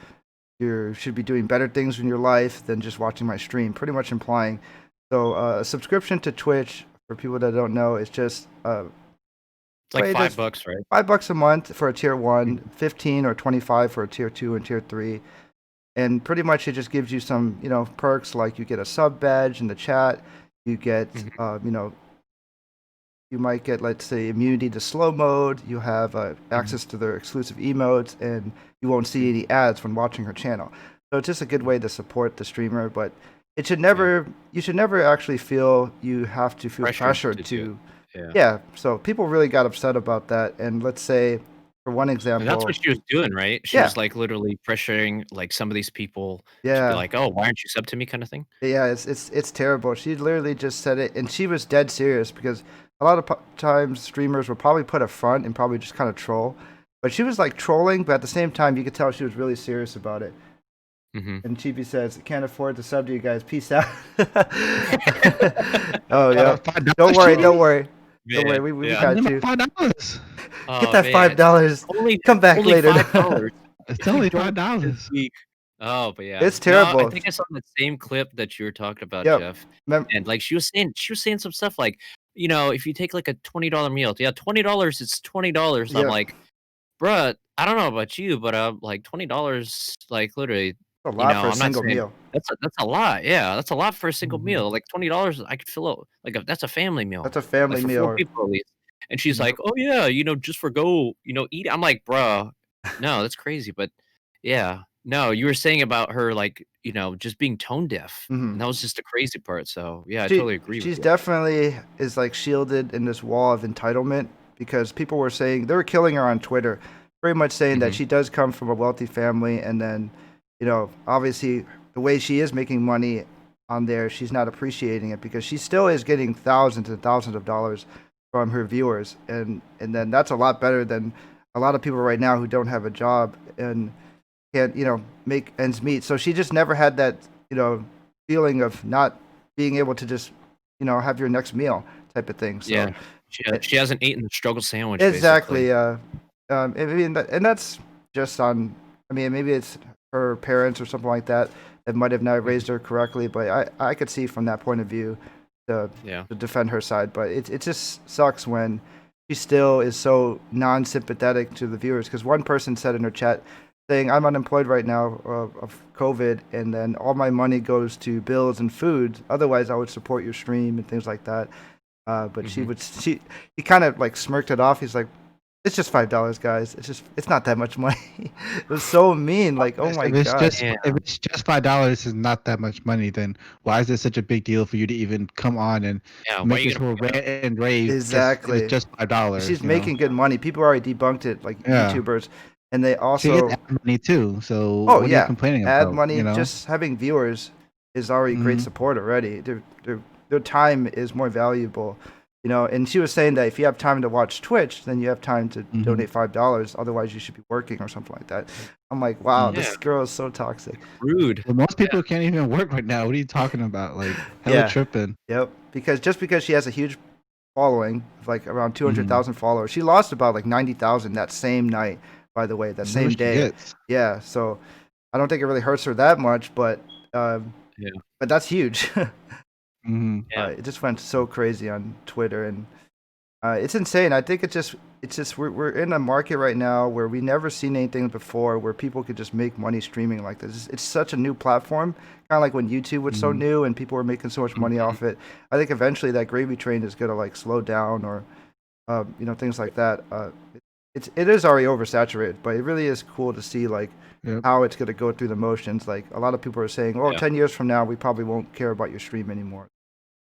you should be doing better things in your life than just watching my stream, pretty much implying. So a subscription to Twitch, for people that don't know, is just
It's like $5, right?
$5 a month for a tier 1, 15 or 25 for a tier 2 and tier 3. And pretty much it just gives you some, perks, like you get a sub badge in the chat, you get, you might get, let's say, immunity to slow mode, you have access to their exclusive emotes, and you won't see any ads when watching her channel. So it's just a good way to support the streamer, but you should never actually feel you have to feel pressured to. Yeah, so people really got upset about that, and let's say, for one example,
And that's what she was doing, right? She was like literally pressuring like some of these people to be like, "Oh, why aren't you sub to me?" kind of thing.
Yeah, it's terrible. She literally just said it, and she was dead serious, because a lot of times streamers will probably put a front and probably just kind of troll, but she was like trolling, but at the same time you could tell she was really serious about it. And Chibi says, "Can't afford to sub to you guys. Peace out." Oh yeah. Don't worry. We got you.
$5.
Get that $5. Come back later.
$5.
It's only $5.
Oh, but yeah,
It's terrible.
No, I think I saw the same clip that you were talking about,
Yep.
Jeff. And like she was saying some stuff like, if you take like a $20 meal, yeah, $20, it's $20. I'm like, bruh, I don't know about you, but like $20, like literally,
a lot for a
I'm not
single
saying
meal.
that's a lot. Yeah, that's a lot for a single meal. Like $20, I could fill out that's a family meal.
That's a family
like, for
meal.
4 people at least. And she's like, "Oh yeah, just for eat." I'm like, "Bruh, no, that's crazy." But yeah, no, you were saying about her like, just being tone deaf, and that was just the crazy part. So yeah, I totally agree with you.
She's definitely is like shielded in this wall of entitlement, because people were saying they were killing her on Twitter, very much saying that she does come from a wealthy family, and then obviously the way she is making money on there, she's not appreciating it, because she still is getting thousands and thousands of dollars from her viewers, and then that's a lot better than a lot of people right now who don't have a job and can't make ends meet. So she just never had that feeling of not being able to just have your next meal type of thing. So
yeah, she hasn't eaten the struggle sandwich.
exactly.
Basically.
And that's just on. I mean, maybe it's her parents or something like that might have not raised her correctly, but I could see from that point of view to defend her side. But it just sucks when she still is so non-sympathetic to the viewers, because one person said in her chat saying I'm unemployed right now of COVID, and then all my money goes to bills and food. Otherwise, I would support your stream and things like that. But he kind of like smirked it off. He's like, it's just $5, guys. It's not that much money. It was so mean. Like, oh my god.
If it's just $5 is not that much money, then why is it such a big deal for you to even come on and make this whole rant and rave?
Exactly.
It's just $5.
She's making good money. People already debunked it, like YouTubers, and they also
she gets ad money too. So
what
are you complaining about?
Ad money, just having viewers is already great support already. Their time is more valuable. And she was saying that if you have time to watch Twitch, then you have time to donate $5. Otherwise, you should be working or something like that. I'm like, wow, this girl is so toxic.
Rude.
Well, most people can't even work right now. What are you talking about? Like, hella tripping.
Yep. Because she has a huge following, like around 200,000 followers, she lost about like 90,000 that same night. By the way, that same day. Yeah. So I don't think it really hurts her that much, but that's huge. It just went so crazy on Twitter, and it's insane. I think it's just we're in a market right now where we never seen anything before, where people could just make money streaming like this. It's such a new platform, kind of like when YouTube was so new and people were making so much money off it. I think eventually that gravy train is gonna like slow down, or things like that. It is already oversaturated, but it really is cool to see like how it's gonna go through the motions. Like a lot of people are saying, 10 years from now we probably won't care about your stream anymore.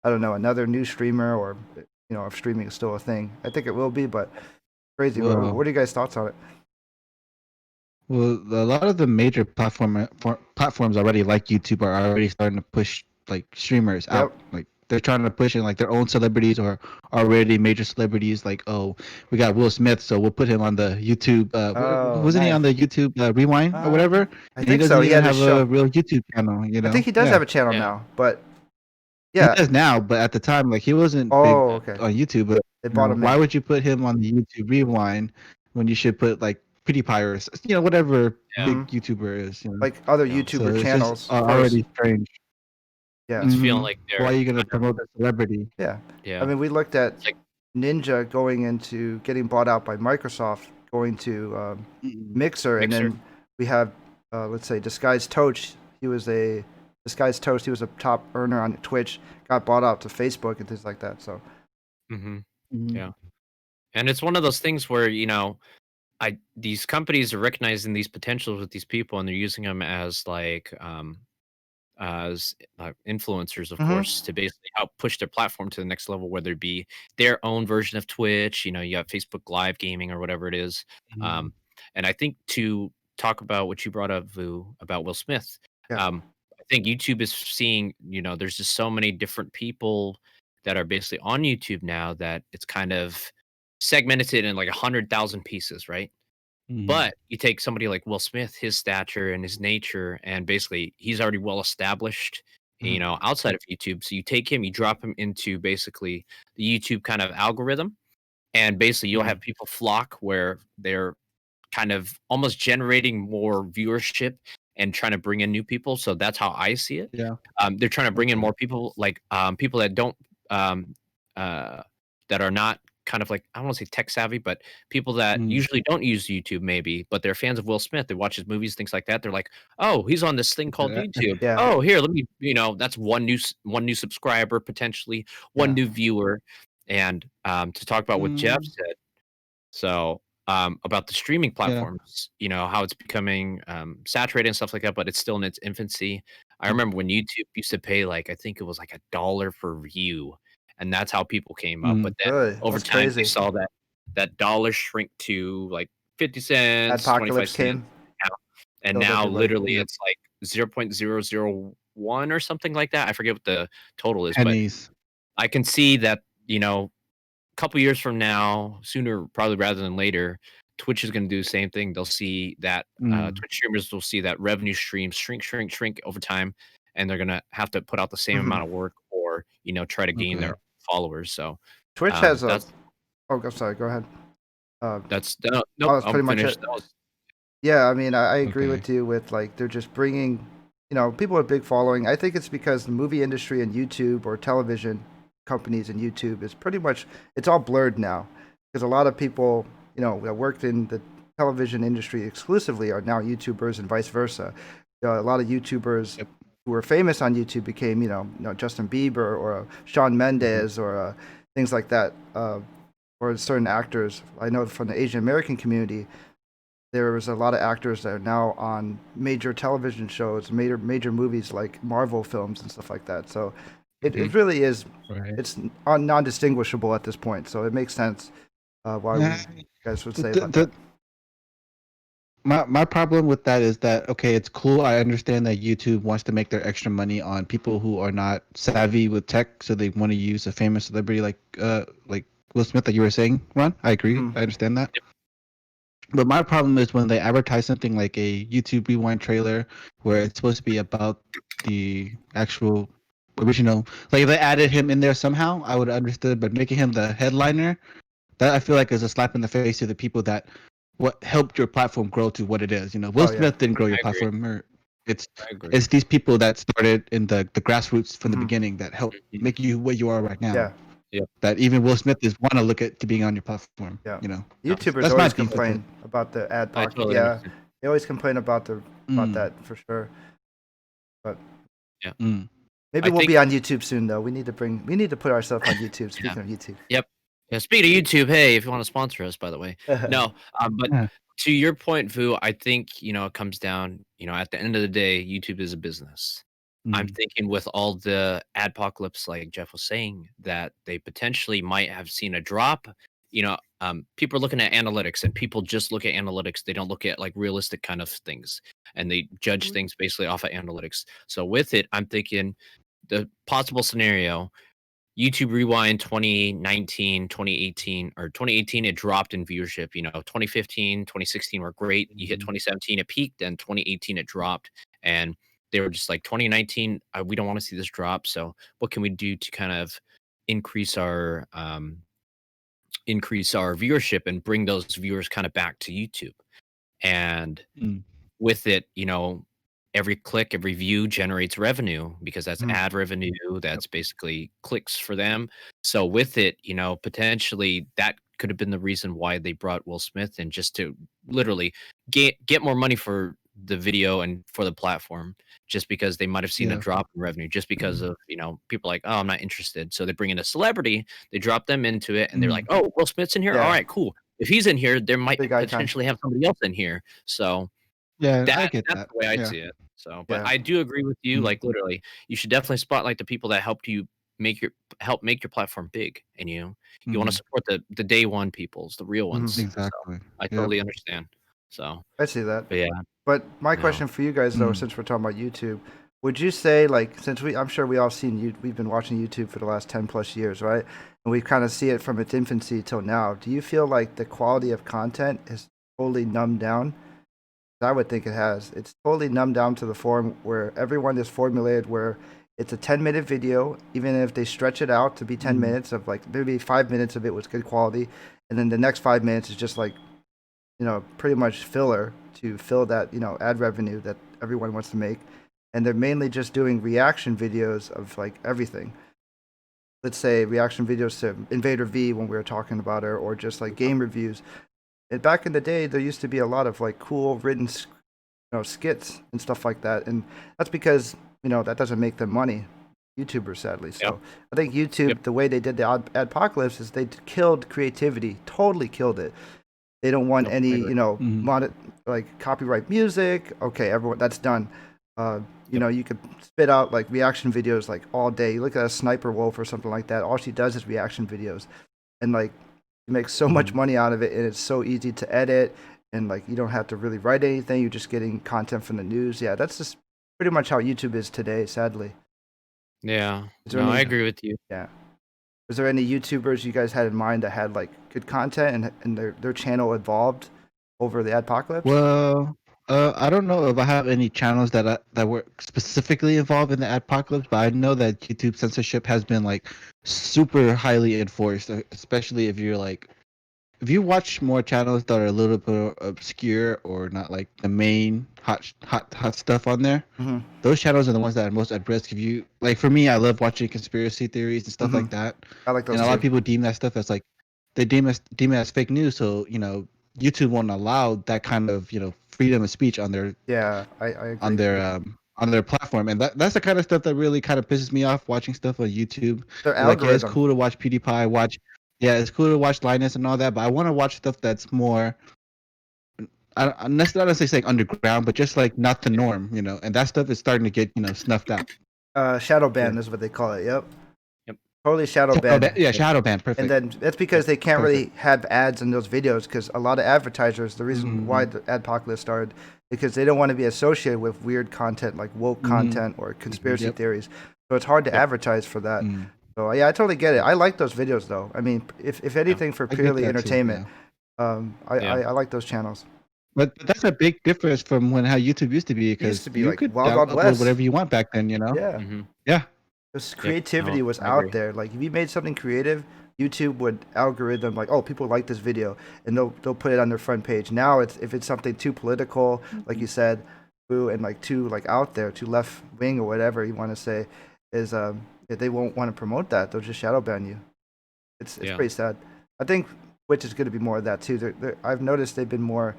I don't know, another new streamer, or if streaming is still a thing. I think it will be, but crazy. What are you guys' thoughts on it?
Well, a lot of the major platforms already, like YouTube, are already starting to push like streamers out. Like they're trying to push in like their own celebrities or already major celebrities. Like, oh, we got Will Smith, so we'll put him on the YouTube. Wasn't he on the YouTube Rewind or whatever?
I think so. He
doesn't even have a real YouTube channel.
I think he does have a channel now, but.
Yeah, he does now, but at the time, like he wasn't big on YouTube. But
they bought him.
Why would you put him on the YouTube Rewind when you should put like PewDiePie or whatever big YouTuber is?
Like other YouTuber channels.
Already strange.
Yeah,
it's feeling like they're.
Why are you gonna promote a celebrity?
Yeah. I mean, we looked at Ninja getting bought out by Microsoft, going to Mixer, and then we have let's say Disguised Toast. He was a top earner on Twitch, got bought out to Facebook and things like that. So,
yeah, and it's one of those things where these companies are recognizing these potentials with these people, and they're using them as influencers, of course, to basically help push their platform to the next level, whether it be their own version of Twitch. You have Facebook Live gaming or whatever it is. And I think to talk about what you brought up, Vu, about Will Smith. I think YouTube is seeing, there's just so many different people that are basically on YouTube now that it's kind of segmented in like 100,000 pieces, right? But you take somebody like Will Smith, his stature and his nature, and basically he's already well established, outside of YouTube. So you take him, you drop him into basically the YouTube kind of algorithm, and basically you'll have people flock where they're kind of almost generating more viewership and trying to bring in new people. So that's how I see it.
Yeah.
They're trying to bring in more people, like people that don't that are not kind of like, I don't want to say tech savvy, but people that usually don't use YouTube maybe, but they're fans of Will Smith. They watch his movies, things like that. They're like, oh, he's on this thing called YouTube. Oh, here, let me, that's one new subscriber, potentially one new viewer. And to talk about what Jeff said. So about the streaming platforms, how it's becoming saturated and stuff like that, but it's still in its infancy. I remember when YouTube used to pay I think it was like $1 per view, and that's how people came up. But then over time, they saw that dollar shrink to like 50 cents, 25 cents. And now literally it's like 0.001 or something like that. I forget what the total is,
pennies.
But I can see that, couple years from now, sooner probably rather than later, Twitch is going to do the same thing. They'll see that Twitch streamers will see that revenue stream shrink over time, and they're going to have to put out the same amount of work or try to gain their followers. So
Twitch has a. Oh, I'm sorry. Go ahead.
That's
pretty much it. Yeah, I mean, I agree with you. With they're just bringing, people with big following. I think it's because the movie industry and YouTube or television companies and YouTube is pretty much, it's all blurred now, because a lot of people that worked in the television industry exclusively are now YouTubers and vice versa. A lot of YouTubers who were famous on YouTube became, Justin Bieber or Shawn Mendes or things like that, or certain actors. I know from the Asian American community, there was a lot of actors that are now on major television shows, major movies like Marvel films and stuff like that. So it really is, it's non-distinguishable at this point. So it makes sense why you guys would say about that.
My problem with that is that, okay, it's cool. I understand that YouTube wants to make their extra money on people who are not savvy with tech, so they want to use a famous celebrity like Will Smith that you were saying, Ron. I agree. I understand that. But my problem is when they advertise something like a YouTube Rewind trailer where it's supposed to be about the actual original. Like if they added him in there somehow, I would have understood. But making him the headliner, that I feel like is a slap in the face to the people that what helped your platform grow to what it is. Will Smith didn't grow your platform. It's these people that started in the grassroots from the beginning that helped make you what you are right now.
Yeah.
That even Will Smith is want to look at to being on your platform.
Yeah.
YouTubers
That's always complain about the ad block.
Totally
understand. They always complain about that for sure. But maybe we'll be on YouTube soon though. We need to put ourselves on YouTube. Speaking of YouTube.
Yep. Yeah, speaking of YouTube, hey, if you want to sponsor us, by the way. No, but to your point, Vu, I think, it comes down, at the end of the day, YouTube is a business. I'm thinking with all the adpocalypse, like Jeff was saying, that they potentially might have seen a drop. People are looking at analytics, and people just look at analytics. They don't look at like realistic kind of things, and they judge things basically off of analytics. So with it, I'm thinking the possible scenario, YouTube Rewind 2019, 2018, or 2018, it dropped in viewership. 2015, 2016 were great. You hit 2017, it peaked, and 2018, it dropped. And they were just like, 2019, we don't want to see this drop. So what can we do to kind of increase our viewership and bring those viewers kind of back to YouTube? And with it, every click, every view generates revenue because that's ad revenue. That's basically clicks for them. So with it, potentially that could have been the reason why they brought Will Smith in, just to literally get more money for the video and for the platform, just because they might have seen a drop in revenue, just because of, people like, oh, I'm not interested. So they bring in a celebrity, they drop them into it, and they're like, oh, Will Smith's in here. All right, cool. If he's in here, there might potentially have somebody else in here. So
I get
that's the way I see it. So, but I do agree with you. Like literally, you should definitely spotlight the people that helped you make your platform big, and you want to support the day one peoples, the real ones.
Exactly.
So I totally understand. So
I see that.
But
But my question for you guys though, since we're talking about YouTube, would you say, like, since I'm sure we all we've been watching YouTube for the last 10 plus years, right? And we kind of see it from its infancy till now. Do you feel like the quality of content is totally numbed down? I would think it has. It's totally numbed down to the form where everyone is formulated where it's a 10-minute video, even if they stretch it out to be 10 minutes of like maybe 5 minutes of it was good quality, and then the next 5 minutes is just like, pretty much filler to fill that, ad revenue that everyone wants to make. And they're mainly just doing reaction videos of like everything. Let's say reaction videos to InvaderVie when we were talking about it, or just like game reviews. And back in the day, there used to be a lot of like cool written, skits and stuff like that. And that's because, that doesn't make them money, YouTubers, sadly. So I think YouTube, the way they did the adpocalypse is they killed creativity, totally killed it. They don't want any, like copyright music. Okay, everyone, that's done. You could spit out like reaction videos like all day. You look at a Sniper Wolf or something like that. All she does is reaction videos, and like you make so much money out of it, and it's so easy to edit, and like you don't have to really write anything. You're just getting content from the news. Yeah, that's just pretty much how YouTube is today, sadly.
Yeah, I agree with you.
Yeah. Was there any YouTubers you guys had in mind that had like good content and their channel evolved over the adpocalypse?
Well, I don't know if I have any channels that were specifically involved in the adpocalypse, but I know that YouTube censorship has been like super highly enforced, especially if you watch more channels that are a little bit obscure or not like the main hot stuff on there. Those channels are the ones that are most at risk. If you like, for me, I love watching conspiracy theories and stuff like that.
I like those.
And a lot of people deem that stuff as like they deem it as fake news. So YouTube won't allow that kind of freedom of speech on their
Yeah, I agree.
on their platform, and that's the kind of stuff that really kind of pisses me off watching stuff on YouTube.
Their
Like, yeah, it's
algorithm.
cool to watch PewDiePie, it's cool to watch Linus and all that, but I want to watch stuff that's more. I'm not necessarily saying underground, but just like not the norm, and that stuff is starting to get snuffed out.
Shadow ban is what they call it. Yep.
Yep.
Totally shadow ban.
Yeah, shadow ban. Perfect.
And then that's because they can't really have ads in those videos because a lot of advertisers, the reason why the adpocalypse started, because they don't want to be associated with weird content like woke content or conspiracy theories. So it's hard to advertise for that. So yeah, I totally get it. I like those videos though. I mean, if anything for purely entertainment, I like those channels.
But that's a big difference from how YouTube used to be, because you
like
could
Wild Wild
upload
West.
whatever you want back then,
Yeah.
Yeah.
Because creativity was
I
out
agree.
there. Like if you made something creative, YouTube would algorithm like, oh, people like this video, and they'll put it on their front page. Now if it's something too political, like you said, and like too like out there, too left wing or whatever you want to say, is if they won't want to promote that, they'll just shadow ban you. It's pretty sad. I think Twitch is going to be more of that too. I've noticed they've been more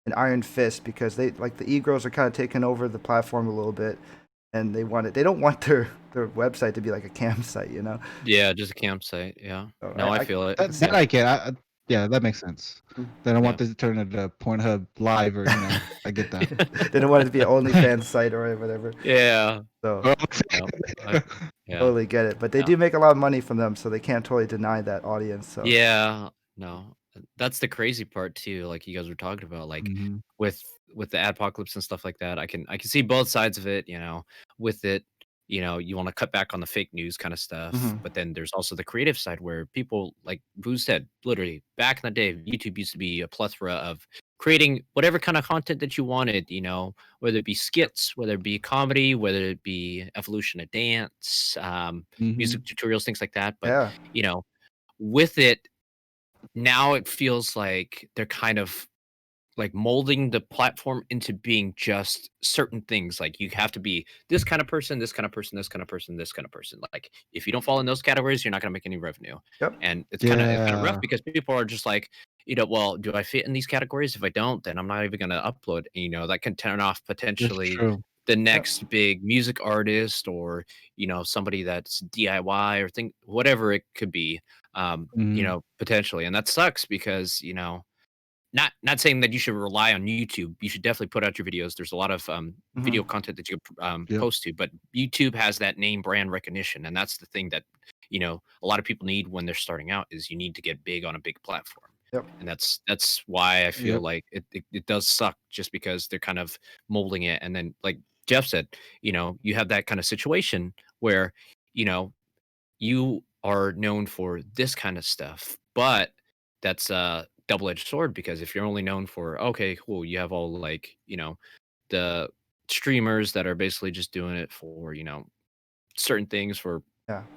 an iron fist because they like the e-girls are kind of taking over the platform a little bit, and they don't want their website to be like a campsite,
Yeah, just a campsite. Yeah.
So
No, I feel it.
That I get. Yeah, that makes sense. They don't want this to turn into Pornhub Live, or I get that.
They don't want it to be an OnlyFans site or whatever.
Yeah.
So
Yeah.
totally get it. But they do make a lot of money from them, so they can't totally deny that audience. So
Yeah. No, that's the crazy part too. Like you guys were talking about, like with the adpocalypse and stuff like that. I can see both sides of it. With it, you want to cut back on the fake news kind of stuff, but then there's also the creative side where people, like Boo said, literally back in the day, YouTube used to be a plethora of creating whatever kind of content that you wanted. Whether it be skits, whether it be comedy, whether it be evolution of dance, music tutorials, things like that. But with it. Now it feels like they're kind of like molding the platform into being just certain things. Like you have to be this kind of person, this kind of person, this kind of person, this kind of person. Like if you don't fall in those categories, you're not going to make any revenue.
Yep.
And it's kind of rough because people are just like, well, do I fit in these categories? If I don't, then I'm not even going to upload. That can turn off potentially the next big music artist or somebody that's DIY or whatever it could be. Potentially, and that sucks because not saying that you should rely on YouTube. You should definitely put out your videos. There's a lot of video content that you post to, but YouTube has that name brand recognition, and that's the thing that a lot of people need when they're starting out. Is you need to get big on a big platform.
Yep.
And that's why I feel like it does suck, just because they're kind of molding it, and then like Jeff said, you have that kind of situation where you are known for this kind of stuff, but that's a double-edged sword, because if you're only known for, okay, cool, you have all like, the streamers that are basically just doing it for, certain things for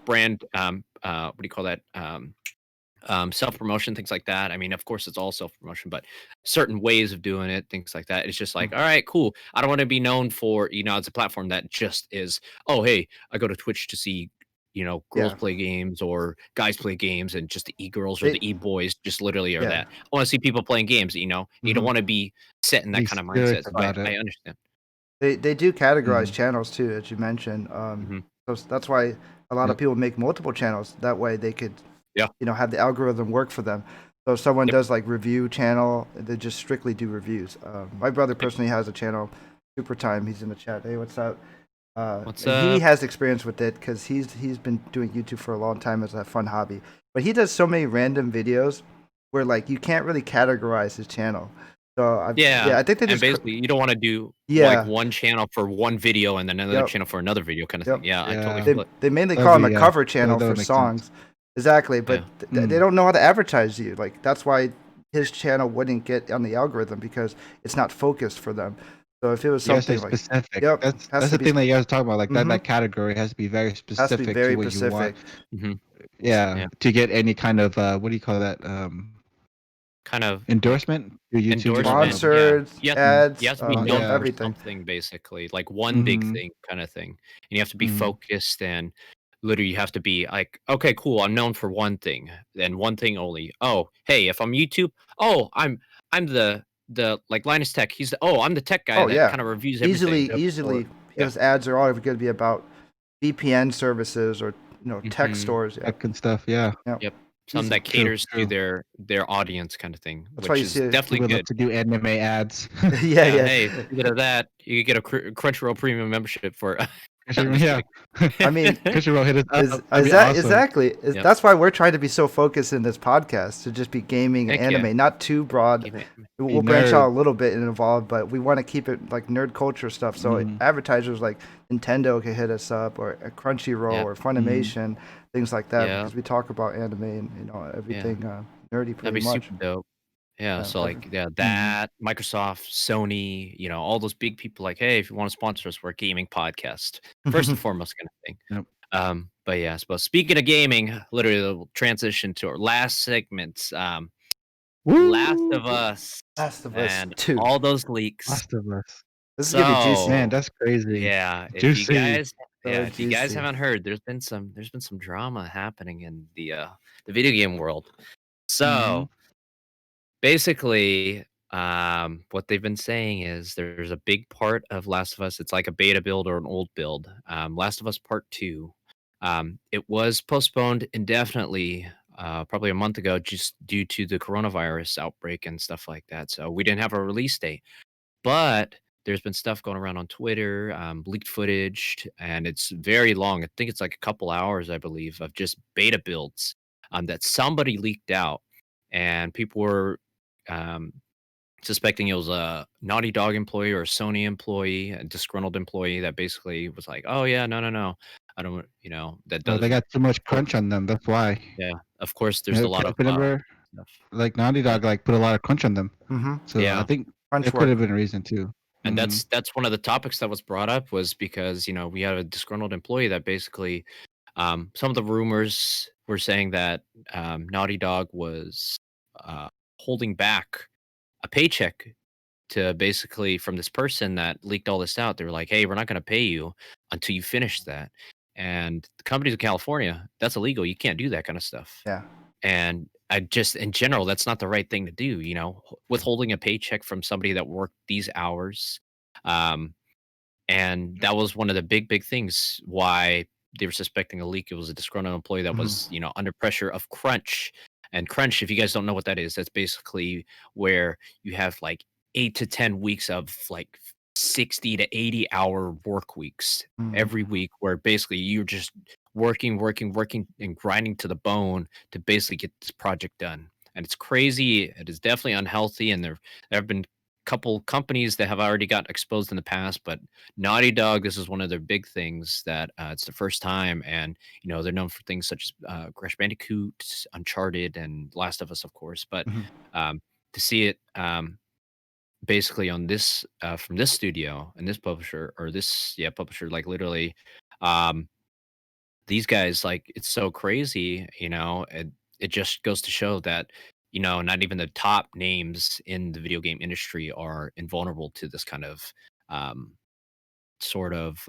brand, what do you call that? Self-promotion, things like that. I mean, of course, it's all self-promotion, but certain ways of doing it, things like that. It's just like, all right, cool. I don't want to be known for, it's a platform that just is, oh, hey, I go to Twitch to see girls play games or guys play games, and just the e-girls or the e-boys just literally are that. I want to see people playing games, you don't want to be set in that kind of mindset. So I understand.
They do categorize channels too, as you mentioned. So that's why a lot of people make multiple channels. That way they could, have the algorithm work for them. So if someone does like review channel, they just strictly do reviews. My brother personally has a channel, Super Time. He's in the chat. Hey, what's up? He has experience with it because he's been doing YouTube for a long time as a fun hobby. But he does so many random videos where like you can't really categorize his channel. So I think they just
basically you don't want to do like one channel for one video and then another channel for another video kind of thing. Yeah, I totally feel it.
They mainly call him a cover channel for songs. Exactly, but they don't know how to advertise you. Like that's why his channel wouldn't get on the algorithm, because it's not focused for them. So if it was something like
specific, that's the thing that you guys are talking about. Like that category has to be very specific.
Has to be very specific.
You want. To get any kind of what do you call that?
Kind of
endorsement,
sponsored ads.
You have to be known for
everything.
Something basically, like one big thing kind of thing, and you have to be focused, and literally you have to be like, okay, cool, I'm known for one thing and one thing only. Oh, hey, if I'm YouTube, I'm the like Linus Tech. I'm the tech guy
Oh,
that
yeah.
kind of reviews everything.
Easily, his ads are all going to be about VPN services or tech
Mhm.
stores. Yeah.
Tech and stuff. Yeah.
Yep. Some
Easy.
that
True,
caters to
true.
their audience kind of thing,
That's why
which
you
is
see
definitely
People love
good.
to do anime ads.
Yeah, yeah.
Hey, speaking of that, you could get a Crunchyroll premium membership for. I'm just
Yeah.
kidding.
I mean,
Crunchyroll hit us up.
Is
That'd be
that
awesome.
exactly?
Yep.
That's why we're trying to be so focused in this podcast to just be gaming and
Heck yeah.
anime, not too broad.
Give it-
We'll branch
nerd.
out a little bit and involve, but we want to keep it like nerd culture stuff. So
Mhm.
advertisers like Nintendo can hit us up, or a Crunchyroll,
Yep.
or Funimation, things like that,
Yeah.
because we talk about anime and everything nerdy
That'd
pretty
be
much.
super dope. Yeah,
Yeah,
so like
perfect.
that, Microsoft, Sony, all those big people like, hey, if you want to sponsor us, we're a gaming podcast. First and foremost kind of thing.
Yep.
But yeah, I suppose speaking of gaming, literally we'll transition to our last segment. Last of Us.
Last of Us
And
2.
all those leaks.
Last of Us.
This is gonna be juicy.
Man, that's crazy.
Yeah, if
Juicy.
you guys
Juicy.
haven't heard, there's been some drama happening in the video game world. So basically, what they've been saying is there's a big part of Last of Us. It's like a beta build or an old build. Last of Us Part 2. It was postponed indefinitely, probably a month ago, just due to the coronavirus outbreak and stuff like that. So we didn't have a release date. But there's been stuff going around on Twitter, leaked footage, and it's very long. I think it's like a couple hours, I believe, of just beta builds that somebody leaked out, and people were um, suspecting it was a Naughty Dog employee or a Sony employee, a disgruntled employee that basically was like, "Oh yeah, no, I don't, that
Oh, they
doesn't."
got too much crunch on them. That's why.
Yeah, of course, there's a lot of
whenever,
stuff.
like Naughty Dog, like put a lot of crunch on them. So
Yeah.
I think
Crunch
there could
work.
have been a reason too.
And that's one of the topics that was brought up was because we had a disgruntled employee that basically some of the rumors were saying that Naughty Dog was holding back a paycheck to basically from this person that leaked all this out. They were like, "Hey, we're not going to pay you until you finish that." And the companies in California, that's illegal. You can't do that kind of stuff.
Yeah.
And I just, in general, that's not the right thing to do. Withholding a paycheck from somebody that worked these hours, and that was one of the big things why they were suspecting a leak. It was a disgruntled employee that was, under pressure of crunch. And crunch, if you guys don't know what that is, that's basically where you have like 8 to 10 weeks of like 60 to 80-hour work weeks every week, where basically you're just working and grinding to the bone to basically get this project done. And it's crazy. It is definitely unhealthy. And there have been couple companies that have already got exposed in the past, but Naughty Dog, this is one of their big things that it's the first time, and they're known for things such as Crash Bandicoot, Uncharted, and Last of Us, of course. But to see it basically on this from this studio and this publisher publisher, like literally, these guys, like, it's so crazy, it just goes to show that not even the top names in the video game industry are invulnerable to this kind of sort of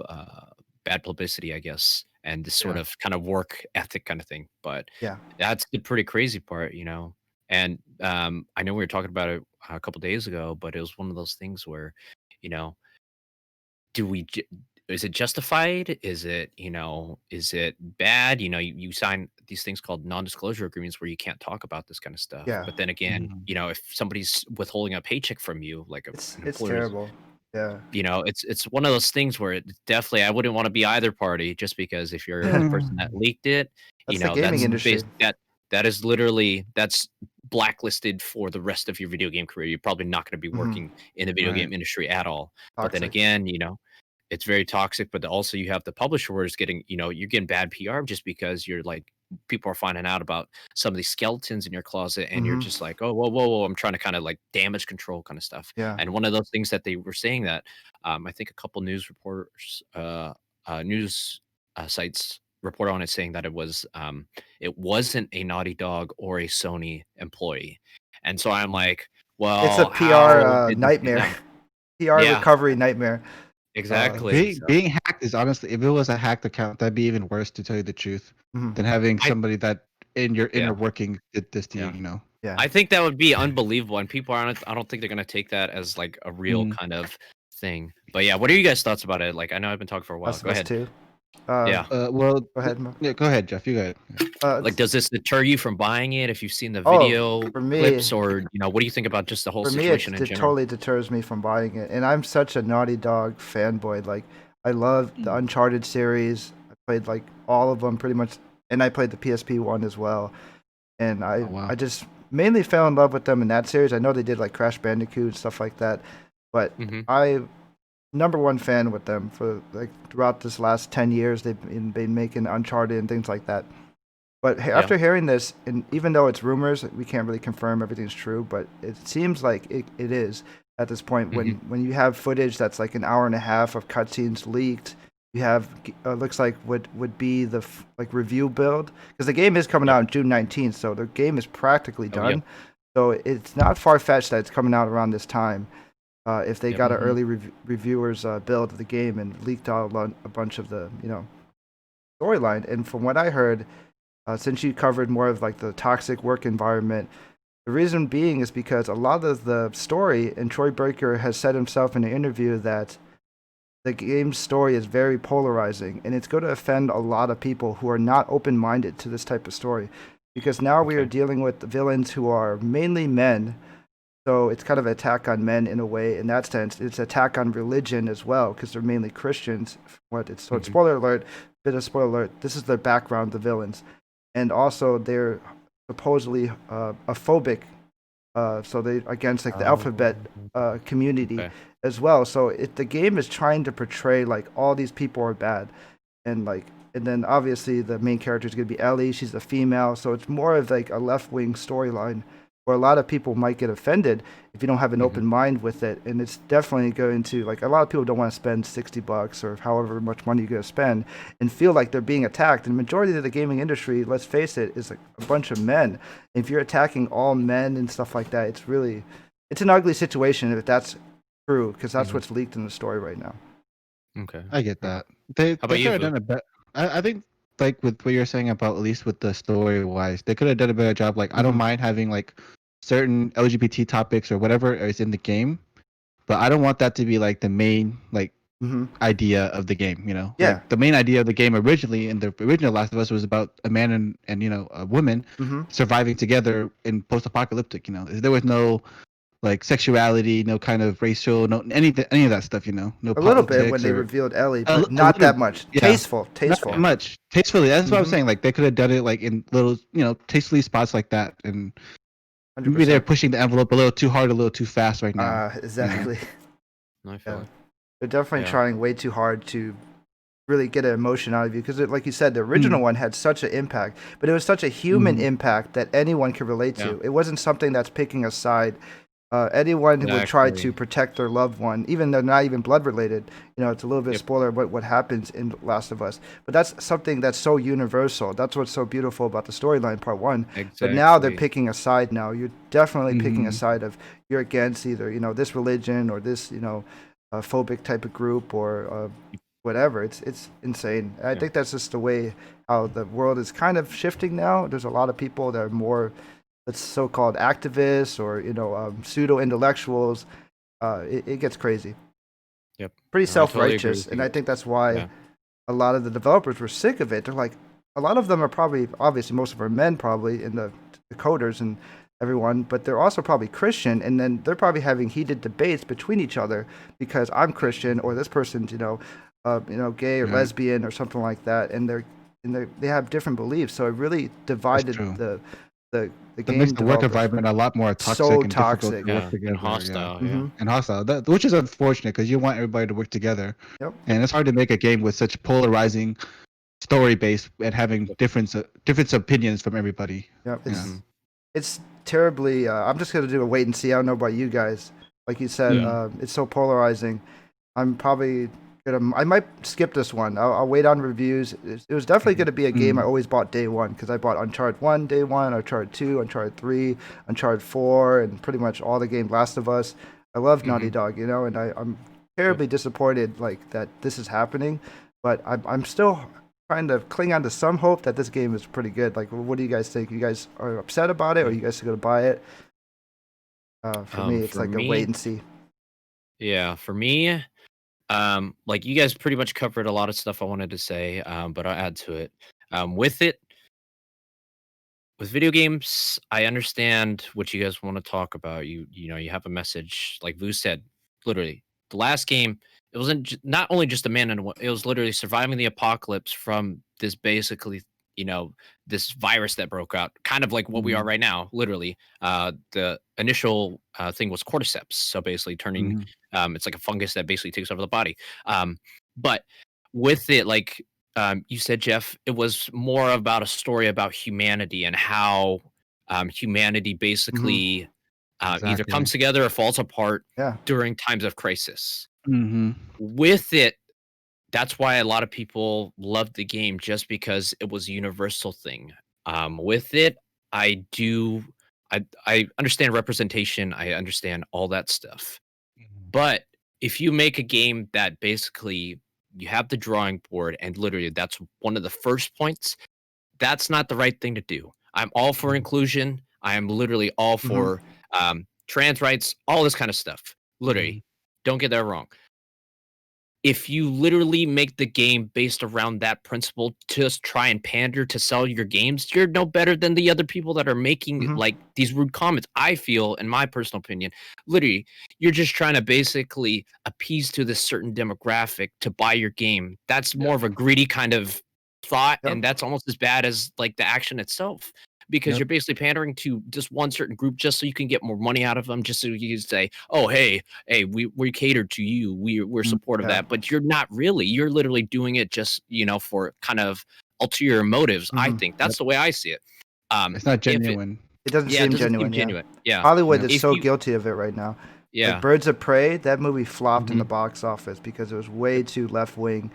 bad publicity, I guess, and this sort of kind of work ethic kind of thing. But
Yeah.
that's the pretty crazy part. And I know we were talking about it a couple days ago, but it was one of those things where you know do we is it justified? Is it is it bad? You sign these things called non-disclosure agreements where you can't talk about this kind of stuff.
Yeah.
But then again, if somebody's withholding a paycheck from you, like
It's
an employer,
terrible. Yeah.
it's one of those things where it definitely, I wouldn't want to be either party, just because if you're the person that leaked it,
That's the gaming industry.
that is literally, that's blacklisted for the rest of your video game career. You're probably not going to be working in the video
Right.
game industry at all. But then
Toxic.
again, it's very toxic. But also you have the publisher where it's getting, you're getting bad PR just because you're like, people are finding out about some of these skeletons in your closet, and you're just like, oh, whoa, I'm trying to kind of like damage control kind of stuff.
Yeah.
And one of those things that they were saying that I think a couple news reporters, sites report on it, saying that it wasn't a Naughty Dog or a Sony employee. And so I'm like, well,
It's a
how
PR
did this
nightmare.
happen?
PR
Yeah.
recovery nightmare.
Exactly.
Being hacked is honestly, if it was a hacked account, that'd be even worse, to tell you the truth, than having somebody that in your inner working did this to you.
Yeah.
I think that would be unbelievable, and people aren't. I don't think they're gonna take that as like a real
Mm.
kind of thing. But yeah, what are you guys' thoughts about it? Like, I know I've been talking for a while.
Last
Go
of Us
ahead.
2.
Yeah.
Well,
Go ahead, Mo.
yeah, go ahead, Jeff. You go ahead.
Like, does this deter you from buying it if you've seen the
Oh,
video
for me-
clips, or what do you think about just the whole
For me,
situation
it
in general?
totally deters me from buying it. And I'm such a Naughty Dog fanboy. Like, I love the Uncharted series. I played like all of them pretty much, and I played the PSP one as well. And
Oh, wow.
I just mainly fell in love with them in that series. I know they did like Crash Bandicoot and stuff like that, but
Mhm.
I number one fan with them for like throughout this last 10 years. They've been making Uncharted and things like that. But after hearing this, and even though it's rumors, we can't really confirm everything's true, but it seems like it is at this point. When you have footage that's like an hour and a half of cutscenes leaked, you have looks like would be the like review build, because the game is coming out on June 19th, so the game is practically done. So it's not far fetched that it's coming out around this time. If they got an early reviewers build of the game and leaked out a bunch of the storyline, and from what I heard. Since you covered more of like the toxic work environment, the reason being is because a lot of the story, and Troy Baker has said himself in an interview that the game's story is very polarizing, and it's going to offend a lot of people who are not open-minded to this type of story, because now we are dealing with villains who are mainly men. So it's kind of an attack on men in a way. In that sense, it's an attack on religion as well, because they're mainly Christians. So spoiler alert, bit of spoiler alert. This is their background, the villains. And also they're supposedly a phobic, so they against like the alphabet community as well. So the game is trying to portray like all these people are bad, and then obviously the main character is going to be Ellie. She's a female, so it's more of like a left wing storyline where a lot of people might get offended if you don't have an open mind with it. And it's definitely going to, like, a lot of people don't want to spend $60 or however much money you're going to spend and feel like they're being attacked. And the majority of the gaming industry, let's face it, is like a bunch of men. If you're attacking all men and stuff like that, it's an ugly situation if that's true, because that's what's leaked in the story right now.
Okay.
I get that. They
about you,
could have done a better. I think like with what you're saying about, at least with the story wise, they could have done a better job. Like I don't mind having like certain LGBT topics or whatever is in the game, but I don't want that to be like the main like idea of the game. Like the main idea of the game originally in the original Last of Us was about a man and a woman surviving together in post-apocalyptic. There was no like sexuality, no kind of racial, no any of that stuff. No
a little bit when they revealed Ellie, but not that much. Tasteful.
Not that much tastefully. That's what I'm saying. Like they could have done it like in little, tastefully spots like that, and
100%.
maybe they're pushing the envelope a little too hard, a little too fast right now.
Exactly.
I feel it.
They're definitely trying way too hard to really get an emotion out of you, because like you said, the original one had such an impact, but it was such a human impact that anyone could relate to. It wasn't something that's picking a side. Anyone who would try to protect their loved one, even though not even blood related, it's a little bit spoiler about what happens in Last of Us. But that's something that's so universal. That's what's so beautiful about the storyline, part one. But now they're picking a side now. You're definitely picking a side of you're against either, this religion or this, phobic type of group or whatever. It's insane. I think that's just the way how the world is kind of shifting now. There's a lot of people that are more that's so-called activists or pseudo-intellectuals. It gets crazy. Pretty self-righteous, and I think that's why a lot of the developers were sick of it. They're like, a lot of them are probably, obviously most of them are men probably, in the coders and everyone, but they're also probably Christian, and then they're probably having heated debates between each other because I'm Christian or this person's gay or lesbian or something like that, and they have different beliefs, so it really divided the game.
Makes the work environment a lot more toxic and difficult to work together.
And hostile.
And hostile, which is unfortunate because you want everybody to work together. And it's hard to make a game with such polarizing story base and having different opinions from everybody.
It's terribly. I'm just gonna do a wait and see. I don't know about you guys. Like you said, it's so polarizing. I'm probably I might skip this one. I'll wait on reviews. It was definitely going to be a game I always bought day one, because I bought Uncharted 1 day one, Uncharted 2, Uncharted 3, Uncharted 4, and pretty much all the games Last of Us. I love Naughty Dog, and I'm terribly disappointed like that this is happening, but I'm still trying to cling on to some hope that this game is pretty good. Like, what do you guys think? You guys are upset about it, or you guys are gonna buy it? For me, it's like a wait and see.
Yeah, for me, like you guys pretty much covered a lot of stuff I wanted to say, but I'll add to it. With it, with video games, I understand what you guys want to talk about. You know, you have a message, like Vu said, literally. The last game, it wasn't not only just a man and it was literally surviving the apocalypse from this basically, you know, this virus that broke out, kind of like what we are right now, literally. The initial thing was cordyceps, so basically turning, it's like a fungus that basically takes over the body. But with it, like you said, Jeff, it was more about a story about humanity and how humanity basically either comes together or falls apart during times of crisis. With it, that's why a lot of people loved the game, just because it was a universal thing. With it, I understand representation. I understand all that stuff. But if you make a game that basically you have the drawing board and literally that's one of the first points, that's not the right thing to do. I'm all for inclusion. I am literally all for trans rights, all this kind of stuff. Literally, don't get that wrong. If you literally make the game based around that principle, just try and pander to sell your games, you're no better than the other people that are making like these rude comments. I feel, in my personal opinion, literally, you're just trying to basically appease to this certain demographic to buy your game. That's more of a greedy kind of thought, and that's almost as bad as like the action itself. Because you're basically pandering to just one certain group just so you can get more money out of them, just so you can say, oh, hey, we catered to you. We're supportive of that. But you're not really. You're literally doing it just, you know, for kind of ulterior motives, I think. That's the way I see it.
It's not genuine.
It doesn't seem genuine.
Yeah.
Hollywood is so guilty of it right now.
Yeah.
Like Birds of Prey, that movie flopped in the box office because it was way too left wing.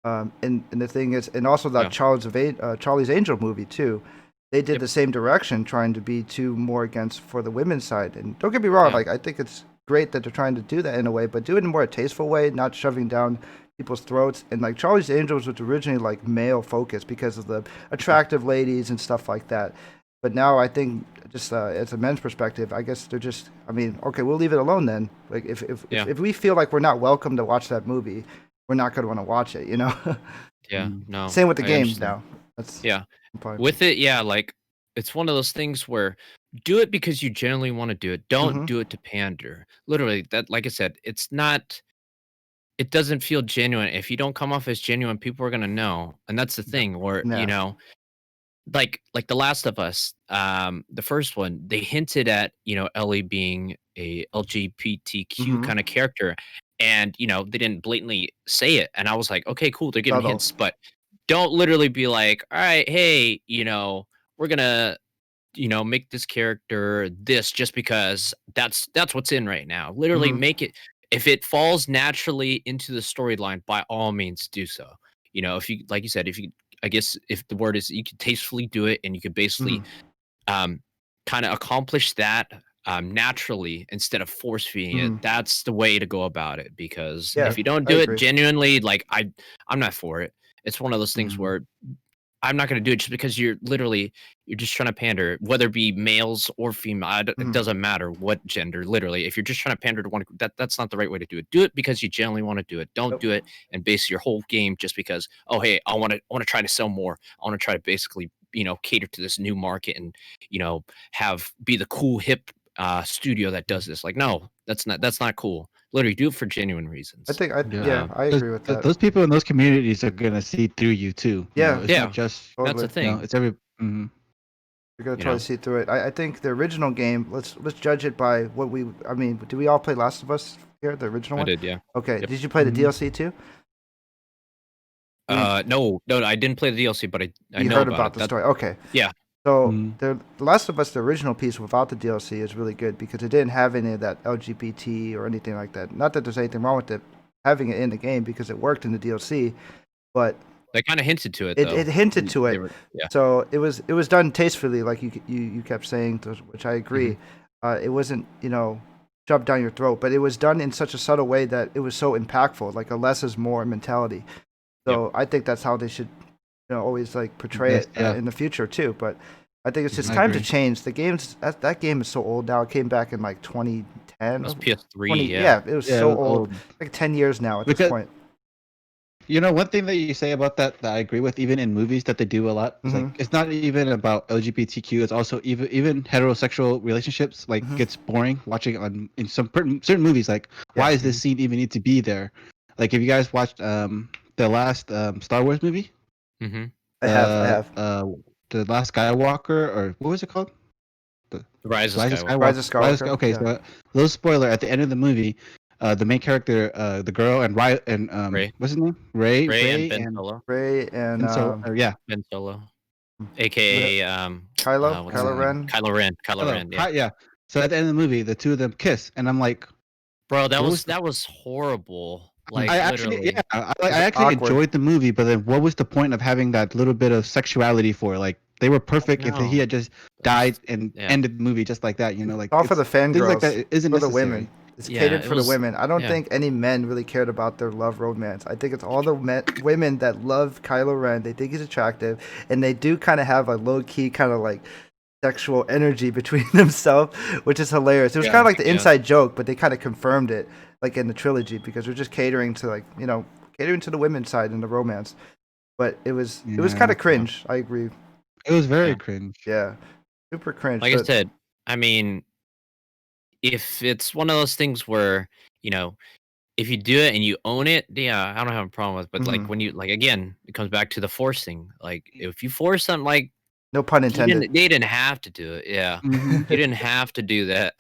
And the thing is, and also that Charlie's Angel movie too. They did the same direction, trying to be too more against for the women's side. And don't get me wrong, like I think it's great that they're trying to do that in a way, but do it in a more tasteful way, not shoving down people's throats. And like Charlie's Angels was originally like male focused because of the attractive ladies and stuff like that. But now I think just as a men's perspective, I guess they're just, I mean, okay, we'll leave it alone then. Like if we feel like we're not welcome to watch that movie, we're not going to want to watch it, you know?
No.
Same with the games now. That's
with it, like it's one of those things where do it because you genuinely want to do it. Don't do it to pander. Literally, that, like I said, it doesn't feel genuine. If you don't come off as genuine, people are gonna know. And that's the thing, or you know, like The Last of Us, the first one, they hinted at, you know, Ellie being a LGBTQ kind of character. And, you know, they didn't blatantly say it. And I was like, okay, cool, they're giving hints, but don't literally be like, all right, hey, you know, we're gonna, you know, make this character this just because that's what's in right now. Literally make it, if it falls naturally into the storyline, by all means do so. You know, if you, like you said, I guess if the word is, you could tastefully do it and you could basically kind of accomplish that naturally instead of force feeding it. That's the way to go about it, because if you don't do it genuinely, like I'm not for it. It's one of those things where I'm not going to do it just because you're just trying to pander, whether it be males or female. It doesn't matter what gender. Literally, if you're just trying to pander to one, that's not the right way to do it. Do it because you genuinely want to do it. Don't do it and base your whole game just because, oh, hey, I want to try to sell more. I want to try to basically, you know, cater to this new market and, you know, be the cool hip studio that does this. Like, no, that's not cool. Literally, do it for genuine reasons.
I think I agree with that.
Those people in those communities are gonna see through you too.
Yeah,
it's not just
that's the thing.
You know, it's every.
You're gonna totally see through it. I think the original game. Let's judge it by what we. I mean, did we all play Last of Us here? The original one.
I did, yeah.
Okay. Yep. Did you play the DLC too?
No, I didn't play the DLC, but I know
heard about the story. Okay.
Yeah.
So the Last of Us, the original piece without the DLC, is really good because it didn't have any of that LGBT or anything like that. Not that there's anything wrong with it having it in the game because it worked in the DLC, but
they kind of hinted to it.
It hinted to it. So it was done tastefully, like you kept saying, which I agree. It wasn't, you know, shoved down your throat, but it was done in such a subtle way that it was so impactful, like a less is more mentality. So I think that's how they should always like portray
Yes,
it
yeah.
in the future too. But I think it's just
I
time to
agree.
change. The games that game is so old now. It came back in like 2010.
It was
20,
PS3, yeah.
it was
Yeah,
so
it was
old. Like 10 years now at this
Because
point.
one thing that you say about that I agree with, even in movies that they do a lot, is like it's not even about LGBTQ. It's also even heterosexual relationships. Like
Mhm.
gets boring watching in some certain movies. Like why
Yeah.
does this scene even need to be there? Like if you guys watched the last Star Wars movie,
Mm-hmm.
I have.
The last Skywalker, or what was it called? The
Rise of
Rise of
Skywalker.
Rise of
Skywalker.
Skywalker.
Okay,
Yeah.
so little spoiler at the end of the movie, the main character, the girl, and
Ray.
what's his name?
Ray and Ben
And
Solo.
Ray and
yeah.
Ben Solo.
what-
AKA
Kylo
what's his name?
Ren.
Kylo Ren. Kylo
Hello.
Ren, yeah.
Yeah. So at the end of the movie, the two of them kiss, and I'm like,
Bro, that
What
was
was-
horrible. Like
I actually,
literally.
I
was
actually
awkward.
enjoyed the movie, but then what was the point of having that little bit of sexuality for? Like they were perfect if
No.
he had just died and ended the movie just like that. Like
All for the
things
fangirls.
like that isn't
For the
necessary.
women. It's
Yeah,
catered
it
for the
was-
women. I don't
yeah.
think any men really cared about their love romance. I think it's all the women that love Kylo Ren. They think he's attractive, and they do kind of have a low key kind of like sexual energy between themselves, which is hilarious. It was
Yeah,
kind of like the
yeah.
inside joke, but they kind of confirmed it, like in the trilogy, because they're just catering to like catering to the women's side in the romance. But it was kind
Yeah.
of cringe. I agree.
It was very
Yeah.
cringe.
Yeah, super cringe.
Like I
but-
said, I mean, if it's one of those things where, if you do it and you own it, yeah, I don't have a problem with it. But like
Mhm.
when you again, it comes back to the force thing. Like if you force something, like
no pun intended.
they didn't have to do it. Yeah.
Mhm.
You didn't have to do that.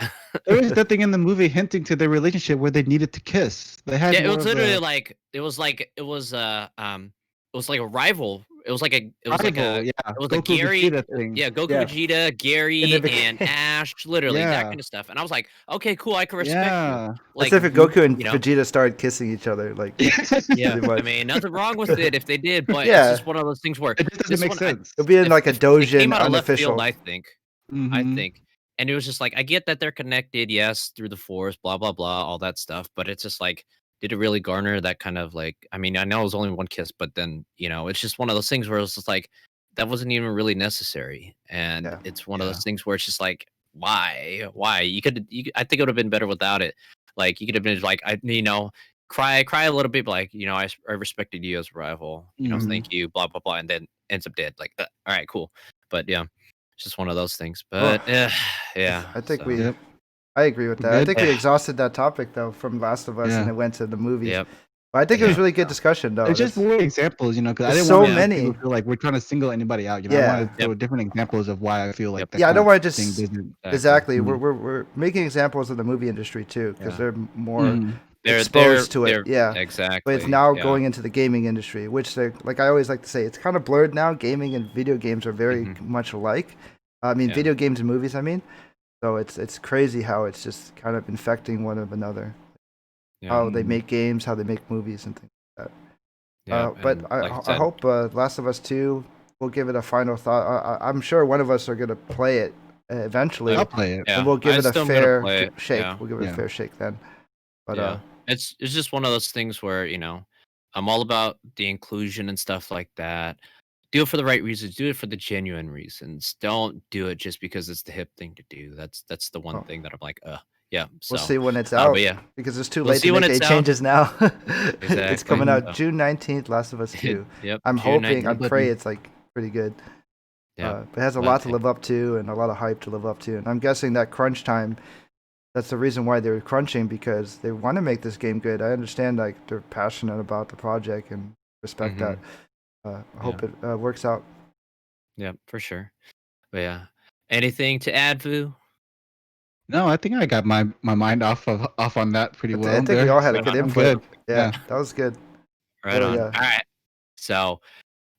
There was nothing in the movie hinting to their relationship where they needed to kiss. They had
Yeah, it
more
was
of
literally
a
like it was like a rival. It was like a
rival, yeah.
it was a
Goku
Gary,
Vegeta thing.
yeah, Goku,
Yeah.
Vegeta, Gary,
In the
and Ash, literally that
Yeah.
kind of stuff. And I was like, okay, cool, I can respect you.
Yeah.
Like,
That's if Goku and
you know,
Vegeta started kissing each other. Like,
yeah,
pretty much.
I mean, nothing wrong with it if they did, but
Yeah.
it's just one of those things where
It just
this
doesn't make
one,
sense.
it'll be in like a
it came
Dojin
out of left
unofficial.
field, I think.
Mhm.
And it was just like, I get that they're connected, yes, through the force, blah blah blah, all that stuff, but it's just like, did it really garner that kind of like? I mean, I know it was only one kiss, but then it's just one of those things where it's just like that wasn't even really necessary, and
Yeah.
it's one of
Yeah.
those things where it's just like, why? I think it would have been better without it. Like you could have been like, cry a little bit, but like I respected you as a rival,
Mhm.
thank you, blah blah blah, and then ends up dead. Like, all right, cool, but yeah. It's just one of those things, but yeah.
I think
so,
Yep.
I agree with that. I
Good.
think we
Yeah.
exhausted that topic though from Last of Us,
Yeah.
and it went to the movies.
Yep.
But I think it was
Yeah.
really good discussion though.
It's just
That's-
more examples, because I
There's
didn't
so
want to
many.
people feel like we're trying to single anybody out. I
Yeah.
wanted to throw different examples of why I feel like
Yep.
that
Yeah, I
kind
don't
of
want to
thing
just
doesn't.
exactly.
Mhm.
We're making examples of the movie industry too, because
Yeah.
they're more
Mhm.
They're
exposed to it.
they're-
Yeah.
exactly.
But it's now
yeah.
going into the gaming industry, which they're like I always like to say, it's kind of blurred now. Gaming and video games are very
Mhm.
much alike. I mean,
Yeah.
video games and movies. I mean, so it's crazy how it's just kind of infecting one of another.
Yeah.
How they make games, how they make movies, and things like that.
Yeah,
But
and
I,
like
I
said,
hope Last of Us 2 will give it a final thought. I'm sure one of us are gonna play it eventually,
I'll play it.
yeah,
and we'll give
I
it a
still am gonna
fair
play it,
shake.
Yeah.
We'll give it
Yeah.
a fair shake then. But
yeah. It's just one of those things where I'm all about the inclusion and stuff like that. Do it for the right reasons. Do it for the genuine reasons. Don't do it just because it's the hip thing to do. That's the one
Oh.
thing that I'm like, yeah. So,
we'll see when it's out.
but yeah,
Because it's too
We'll
late
see
to
when
make any
it's out.
changes now. It's
Exactly.
coming out
So-
June 19th, Last of Us 2.
Yep.
I'm
June
hoping, I
19th.
pray it's like pretty good.
Yeah.
But it has a
But,
lot to live up to and a lot of hype to live up to. And I'm guessing that crunch time, that's the reason why they're crunching, because they want to make this game good. I understand like they're passionate about the project and respect
Mhm.
that. I hope it works out.
Yeah, for sure. But yeah. Anything to add, Vu?
No, I think I got my mind off on that pretty well.
I think we
there,
all had
so
a good
I'm
input.
good.
Yeah, that was good.
Right
Oh,
on.
yeah.
All right. So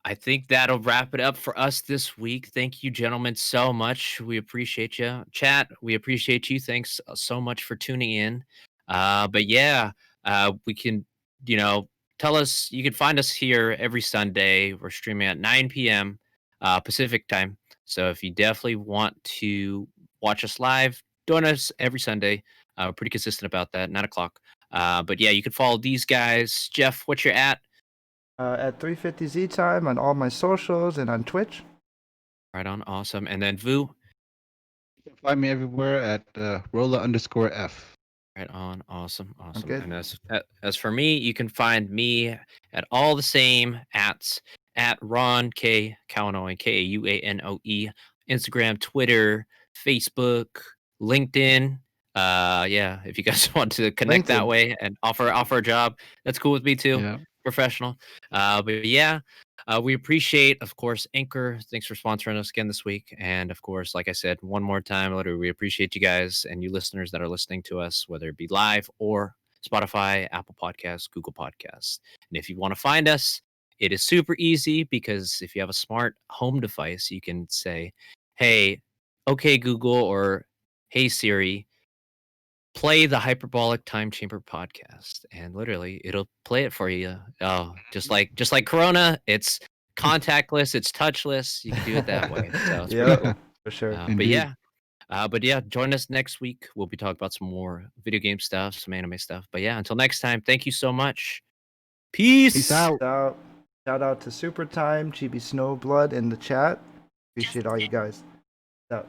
I think that'll wrap it up for us this week. Thank you, gentlemen, so much. We appreciate you. Chat, we appreciate you. Thanks so much for tuning in. But yeah, we can, tell us, you can find us here every Sunday. We're streaming at 9 p.m. Pacific time. So if you definitely want to watch us live, join us every Sunday. We're pretty consistent about that, 9 o'clock. But yeah, you can follow these guys. Jeff, what's your at?
at 350Z time on all my socials and on Twitch.
Right on, awesome. And then Vu.
You can find me everywhere at Rolla_F.
Right on, awesome.
good.
And as for me, you can find me at all the same at Ron Kauanoe, Kauanoe, Instagram, Twitter, Facebook, LinkedIn. Yeah, if you guys want to connect that
LinkedIn.
way and offer a job, that's cool with me too.
Yeah.
Professional. But yeah, we appreciate, of course, Anchor. Thanks for sponsoring us again this week. And of course, like I said, one more time, literally, we appreciate you guys and you listeners that are listening to us, whether it be live or Spotify, Apple Podcasts, Google Podcasts. And if you want to find us, it is super easy because if you have a smart home device, you can say, hey, okay, Google, or hey, Siri, play the Hyperbolic Time Chamber podcast, and literally it'll play it for you. Oh, just like Corona, it's contactless, it's touchless. You can do it that way. So it's pretty
Yeah,
cool.
for sure.
Indeed.
But yeah, join us next week. We'll be talking about some more video game stuff, some anime stuff. But yeah, until next time, thank you so much. Peace.
Peace out.
Shout out to Super Time, GB Snowblood in the chat. Appreciate all you guys. Out.